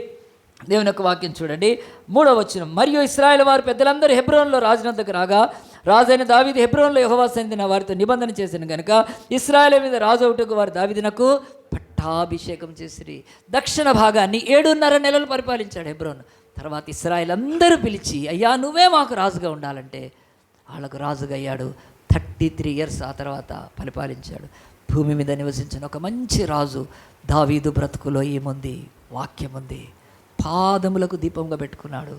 దేవుని యొక్క వాక్యం చూడండి 3వ వచనం. మరియు ఇశ్రాయేలు వారు పెద్దలందరూ హెబ్రోన్లో రాజునందుకు రాగా రాజైన దావీదు హెబ్రోన్లో యెహోవా సన్నిధిన వారితో నిబంధన చేసిన కనుక ఇశ్రాయేలు మీద రాజు అవుటకు వారు దావీదునకు పట్టాభిషేకం చేసిరి. దక్షిణ భాగాన్ని 7.5 నెలలు పరిపాలించాడు హెబ్రోన్. తర్వాత ఇశ్రాయేలు అందరూ పిలిచి, అయ్యా నువ్వే మాకు రాజుగా ఉండాలంటే వాళ్ళకు రాజుగా అయ్యాడు. 33 years ఆ తర్వాత పరిపాలించాడు. భూమి మీద నివసించిన ఒక మంచి రాజు. దావీదు బ్రతుకులో ఏముంది? వాక్యం ఉంది. పాదములకు దీపంగా పెట్టుకున్నాడు,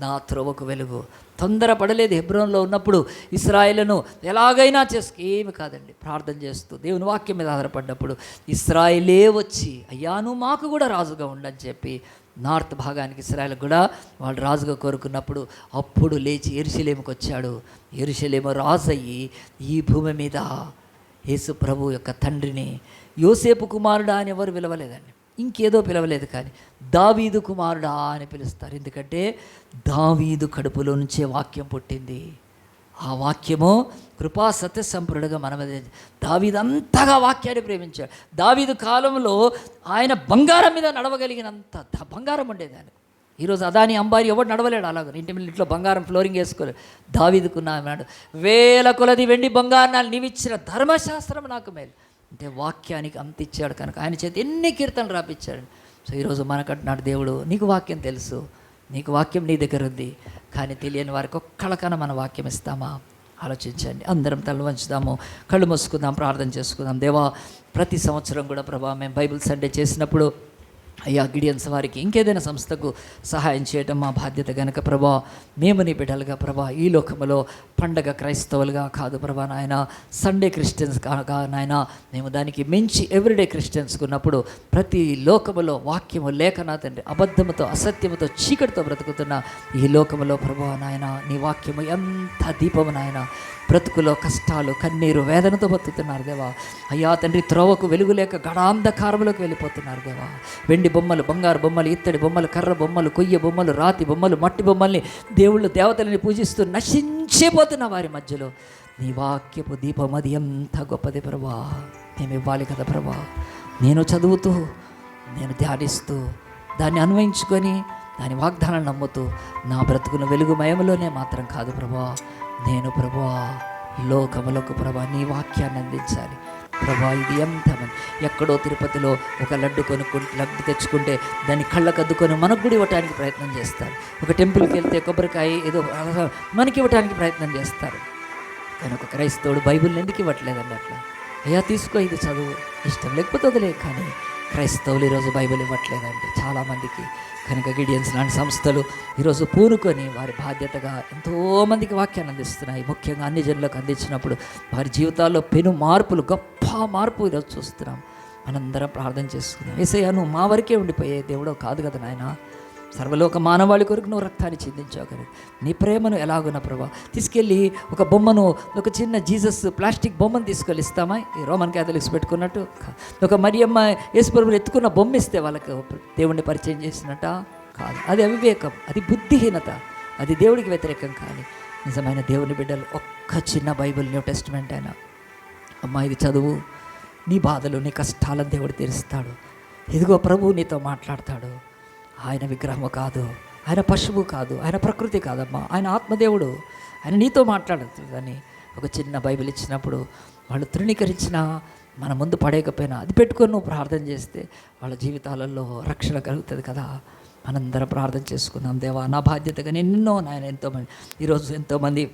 నా త్రోవకు వెలుగు. తొందరపడలేదు. హెబ్రోన్లో ఉన్నప్పుడు ఇశ్రాయేలును ఎలాగైనా ఏమి కాదండి, ప్రార్థన చేస్తూ దేవుని వాక్యం మీద ఆధారపడ్డప్పుడు ఇశ్రాయేలే వచ్చి, అయ్యా నువ్వు మాకు కూడా రాజుగా ఉండని చెప్పి నార్త్ భాగానికి ఇశ్రాయేల్ కూడా వాళ్ళు రాజుగా కోరుకున్నప్పుడు అప్పుడు లేచి యెరూషలేముకు వచ్చాడు. యెరూషలేము రాజు అయ్యి ఈ భూమి మీద యేసు ప్రభు యొక్క తండ్రిని యోసేపు కుమారుడా అని ఎవరు పిలవలేదండి, ఇంకేదో పిలవలేదు, కానీ దావీదు కుమారుడా అని పిలుస్తారు. ఎందుకంటే దావీదు కడుపులో నుంచే వాక్యం పుట్టింది. ఆ వాక్యము కృపా సత్య సంపూర్ణుడుగా మన మీద. దావీదు అంతగా వాక్యాన్ని ప్రేమించాడు. దావీదు కాలంలో ఆయన బంగారం మీద నడవగలిగినంత బంగారం ఉండేదాన్ని. ఈరోజు అదాని అంబానీ ఎవడు నడవలేడు అలాగ. ఇంట్లో బంగారం ఫ్లోరింగ్ వేసుకోలేడు. దావీదుకున్నాడు, వేల కొలది వెండి బంగారాలు నీవిచ్చిన ధర్మశాస్త్రం నాకు మేలు. అంటే వాక్యానికి అంత ఇచ్చాడు కనుక ఆయన చేత ఎన్ని కీర్తనలు రాపించాడు. సో ఈరోజు మనకంటున్నాడు దేవుడు, నీకు వాక్యం తెలుసు, నీకు వాక్యం నీ దగ్గర ఉంది, కానీ తెలియని వారికి ఒక్కళ్ళకన్నా మన వాక్యం ఇస్తామా? ఆలోచించండి. అందరం తల వంచుదాము, కళ్ళు మూసుకుందాం, ప్రార్థన చేసుకుందాం. దేవా, ప్రతి సంవత్సరం కూడా ప్రభా మేము బైబిల్ సండే చేసినప్పుడు అయ్యా గిడియన్స్ వారికి ఇంకేదైనా సంస్థకు సహాయం చేయటం మా బాధ్యత కనుక ప్రభా, మేము నీ బిడ్డలుగా ప్రభా ఈ లోకములో పండగ క్రైస్తవులుగా కాదు ప్రభా నాయన, సండే క్రిస్టియన్స్ కాక నాయన, మేము దానికి మించి ఎవ్రీడే క్రిస్టియన్స్కి ఉన్నప్పుడు ప్రతి లోకములో వాక్యము లేఖనా తండ్రి, అబద్ధముతో అసత్యముతో చీకటితో బ్రతుకుతున్న ఈ లోకములో ప్రభా నాయన, నీ వాక్యము ఎంత దీపము నాయన, బ్రతుకులో కష్టాలు కన్నీరు వేదనతో బతుకుతున్నారు దేవా. అయ్యా తండ్రి, త్రోవకు వెలుగు లేక గడాంధకారంలోకి వెళ్ళిపోతున్నారు దేవా. వెండి బొమ్మలు, బంగారు బొమ్మలు, ఇత్తడి బొమ్మలు, కర్ర బొమ్మలు, కొయ్య బొమ్మలు, రాతి బొమ్మలు, మట్టి బొమ్మల్ని, దేవుళ్ళు దేవతలని పూజిస్తూ నశించిపోతున్న వారి మధ్యలో నీ వాక్యపు దీపం అది ఎంత గొప్పది ప్రభా. మేము ఇవ్వాలి కదా ప్రభా. నేను చదువుతూ, నేను ధ్యానిస్తూ, దాన్ని అన్వయించుకొని, దాని వాగ్దానాన్ని నమ్ముతూ నా బ్రతుకును వెలుగుమయంలోనే మాత్రం కాదు ప్రభా, నేను ప్రభా లోకములకు ప్రభా నీ వాక్యాన్ని అందించాలి ప్రభా. ఇది ఎంతమంది ఎక్కడో తిరుపతిలో ఒక లడ్డు లడ్డు తెచ్చుకుంటే దాన్ని కళ్ళకద్దుకొని మనకు కూడా ఇవ్వటానికి ప్రయత్నం చేస్తారు. ఒక టెంపుల్కి వెళ్తే కొబ్బరికాయ ఏదో మనకి ఇవ్వటానికి ప్రయత్నం చేస్తారు. కానీ ఒక క్రైస్తవుడు బైబిల్ని ఎందుకు ఇవ్వట్లేదండి? అట్లా అయ్యా తీసుకో, ఇది చదువు, ఇష్టం లేకపోతే వదిలే. కానీ క్రైస్తవులు ఈరోజు బైబిల్ ఇవ్వట్లేదండి చాలామందికి. కనుక గిడియన్స్ లాంటి సంస్థలు ఈరోజు పూనుకొని వారి బాధ్యతగా ఎంతోమందికి వాక్యాన్ని అందిస్తున్నాయి. ముఖ్యంగా అన్ని జనులకు అందించినప్పుడు వారి జీవితాల్లో పెను మార్పులు, గొప్ప మార్పు ఈరోజు చూస్తున్నాం. మనందరం ప్రార్థన చేసుకున్నాం. యేసయ్యా నువ్వు మా వరకే ఉండిపోయే దేవుడో కాదు కదా నాయన, సర్వలోక మానవాళి కొరకు నువ్వు రక్తాన్ని చిందించావు కదా. నీ ప్రేమను ఎలాగున్నా ప్రభా తీసుకెళ్ళి ఒక బొమ్మను, ఒక చిన్న జీసస్ ప్లాస్టిక్ బొమ్మను తీసుకెళ్ళి ఇస్తామా? ఈ రోమన్ క్యాథలిక్స్ పెట్టుకున్నట్టు ఒక మరియమ్మ యేసుప్రభుని ఎత్తుకున్న బొమ్మ ఇస్తే వాళ్ళకి దేవుణ్ణి పరిచయం చేసినట్ట కాదు. అది అవివేకం, అది బుద్ధిహీనత, అది దేవుడికి వ్యతిరేకం. కానీ నిజమైన దేవుని బిడ్డలు ఒక్క చిన్న బైబిల్, న్యూ టెస్టిమెంట్ అయినా అమ్మా ఇది చదువు, నీ బాధలు నీ కష్టాలను దేవుడు తీరుస్తాడు. ఇదిగో ప్రభువు నీతో మాట్లాడతాడు. ఆయన విగ్రహము కాదు, ఆయన పశువు కాదు, ఆయన ప్రకృతి కాదమ్మా, ఆయన ఆత్మదేవుడు, ఆయన నీతో మాట్లాడుతుందని ఒక చిన్న బైబిల్ ఇచ్చినప్పుడు వాళ్ళు తృణీకరించినా మన ముందు పడేయకపోయినా అది పెట్టుకొని నువ్వు ప్రార్థన చేస్తే వాళ్ళ జీవితాలలో రక్షణ కలుగుతుంది కదా. మనందరం ప్రార్థన చేసుకుందాం. దేవా నా బాధ్యతగా నిన్నో నాయన, ఎంతోమంది ఈరోజు ఎంతోమంది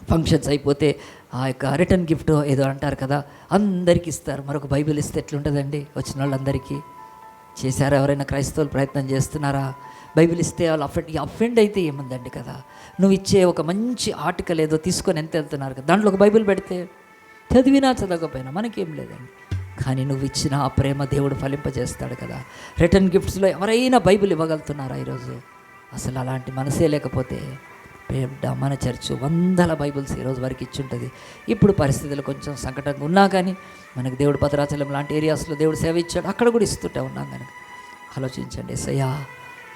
ఫంక్షన్స్ అయిపోతే ఆ యొక్క రిటర్న్ గిఫ్ట్ ఏదో అంటారు కదా, అందరికీ ఇస్తారు. మరొక బైబిల్ ఇస్తే ఎట్లుంటుందండి? వచ్చిన వాళ్ళందరికీ చేశారా? ఎవరైనా క్రైస్తవులు ప్రయత్నం చేస్తున్నారా? బైబిల్ ఇస్తే వాళ్ళు అఫెండ్ అయితే ఏముందండి కదా. నువ్వు ఇచ్చే ఒక మంచి ఆర్టికల్ ఏదో తీసుకొని ఎంత వెళ్తున్నారు కదా, దాంట్లో ఒక బైబిల్ పెడితే చదివినా చదవకపోయినా మనకేం లేదండి. కానీ నువ్వు ఇచ్చిన ఆ ప్రేమ దేవుడు ఫలింపజేస్తాడు కదా. రిటర్న్ గిఫ్ట్స్లో ఎవరైనా బైబిల్ ఇవ్వగలుగుతున్నారా ఈరోజు? అసలు అలాంటి మనసే లేకపోతే మన చర్చ్ 100 బైబిల్స్ ఈరోజు వరకు ఇచ్చుంటుంది. ఇప్పుడు పరిస్థితులు కొంచెం సంకటంగా ఉన్నా కానీ మనకు దేవుడు భద్రాచలం లాంటి ఏరియాస్లో దేవుడు సేవ ఇచ్చాడు, అక్కడ కూడా ఇస్తుంటే ఉన్నాం కనుక ఆలోచించండి. యేసయ్యా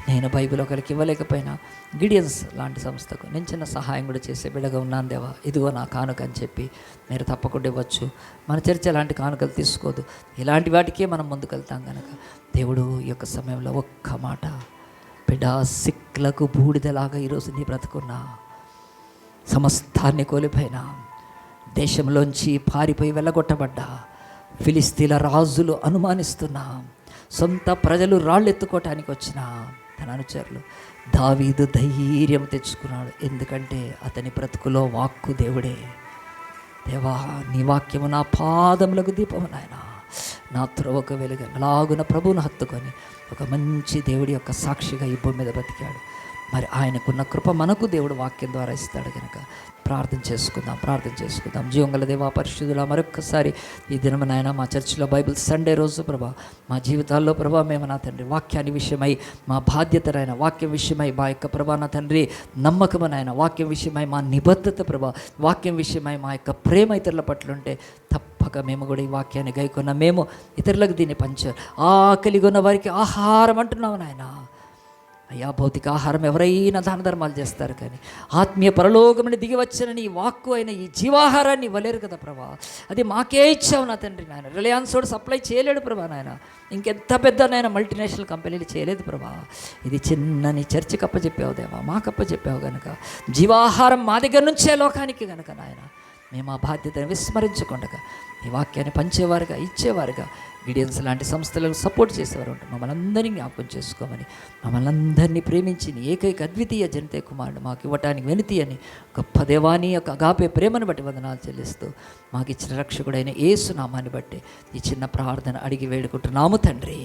నేను బైబిల్ ఒకరికి ఇవ్వలేకపోయినా గిడియన్స్ లాంటి సంస్థకు నేను చిన్న సహాయం కూడా చేసే బిడ్డగా ఉన్నాను దేవా, ఇదిగో నా కానుక అని చెప్పి మీరు తప్పకుండా ఇవ్వచ్చు. మన చర్చ ఎలాంటి కానుకలు తీసుకోదు, ఇలాంటి వాటికే మనం ముందుకు వెళ్తాం కనుక దేవుడు ఈ యొక్క సమయంలో ఒక్క మాట, బిడ్డ సిక్కులకు బూడిదలాగా ఈరోజు నీ బ్రతుకున్నా, సమస్తాన్ని కోల్పోయినా, దేశంలోంచి పారిపోయి వెళ్ళగొట్టబడ్డా, ఫిలిస్తీన్ల రాజులు అనుమానిస్తున్నా, సొంత ప్రజలు రాళ్ళు ఎత్తుకోవటానికి వచ్చిన తన అనుచరులు దావీదు ధైర్యం తెచ్చుకున్నాడు, ఎందుకంటే అతని బ్రతుకులో వాక్కు దేవుడే. దేవా, నీ వాక్యము నా పాదములకు దీపము నాయన, నా త్రోవకు వెలుగు. అలాగున ప్రభువును హత్తుకొని ఒక మంచి దేవుడి యొక్క సాక్షిగా ఈ భూమి మీద బ్రతికాడు. మరి ఆయనకున్న కృప మనకు దేవుడు వాక్యం ద్వారా ఇస్తాడు కనుక ప్రార్థన చేసుకుందాం. జీవంగల దేవా, పరిశుద్ధుల, మరొక్కసారి ఈ దినం నాయన మా చర్చిలో బైబిల్ సండే రోజు ప్రభా, మా జీవితాల్లో ప్రభా, మేము నా తండ్రి వాక్యాన్ని విషయమై, మా బాధ్యతలైన వాక్యం విషయమై, మా యొక్క ప్రభా నా తండ్రి నమ్మకము నాయన, వాక్యం విషయమై మా నిబద్ధత ప్రభా, వాక్యం విషయమై మా యొక్క ప్రేమ ఇతరుల పట్ల ఉంటే తప్పక మేము కూడా ఈ వాక్యాన్ని గైకొన్న మేము ఇతరులకు దీన్ని ఆకలిగా ఉన్న వారికి ఆహారం అంటున్నాము నాయన. అయ్యా, భౌతిక ఆహారం ఎవరైనా దాన ధర్మాలు చేస్తారు, కానీ ఆత్మీయ పరలోకముని దిగి వచ్చిన నీ వాక్కు అయిన ఈ జీవాహారాన్ని ఇవ్వలేరు కదా ప్రభా. అది మాకే ఇచ్చావు నా తండ్రి నాయన. రిలయన్స్ వాడు సప్లై చేయలేడు ప్రభా నాయన, ఇంకెంత పెద్ద నాయన మల్టీనేషనల్ కంపెనీలు చేయలేదు ప్రభా. ఇది చిన్నని చర్చికి అప్పచెప్పావు దేవా, మాకు అప్పచెప్పావు కనుక జీవాహారం మా దగ్గర నుంచే లోకానికి కనుక నాయన, మేము ఆ బాధ్యతను విస్మరించకుండా ఈ వాక్యాన్ని పంచేవారుగా, ఇచ్చేవారుగా, గిడియన్స్ లాంటి సంస్థలకు సపోర్ట్ చేసేవారు ఉంటారు. మమ్మల్ని అందరినీ జ్ఞాపకం చేసుకోమని, మమ్మల్ని అందరినీ ప్రేమించి ఏకైక అద్వితీయ జనతే కుమారుడు మాకు ఇవ్వటానికి వెనుతి అని గొప్ప దేవాని యొక్క అగాపే ప్రేమను బట్టి వందనాలు చెల్లిస్తూ మాకు ఇచ్చిన రక్షకుడైన యేసు నామాన్ని బట్టి ఈ చిన్న ప్రార్థన అడిగి వేడుకుంటున్నాము తండ్రి.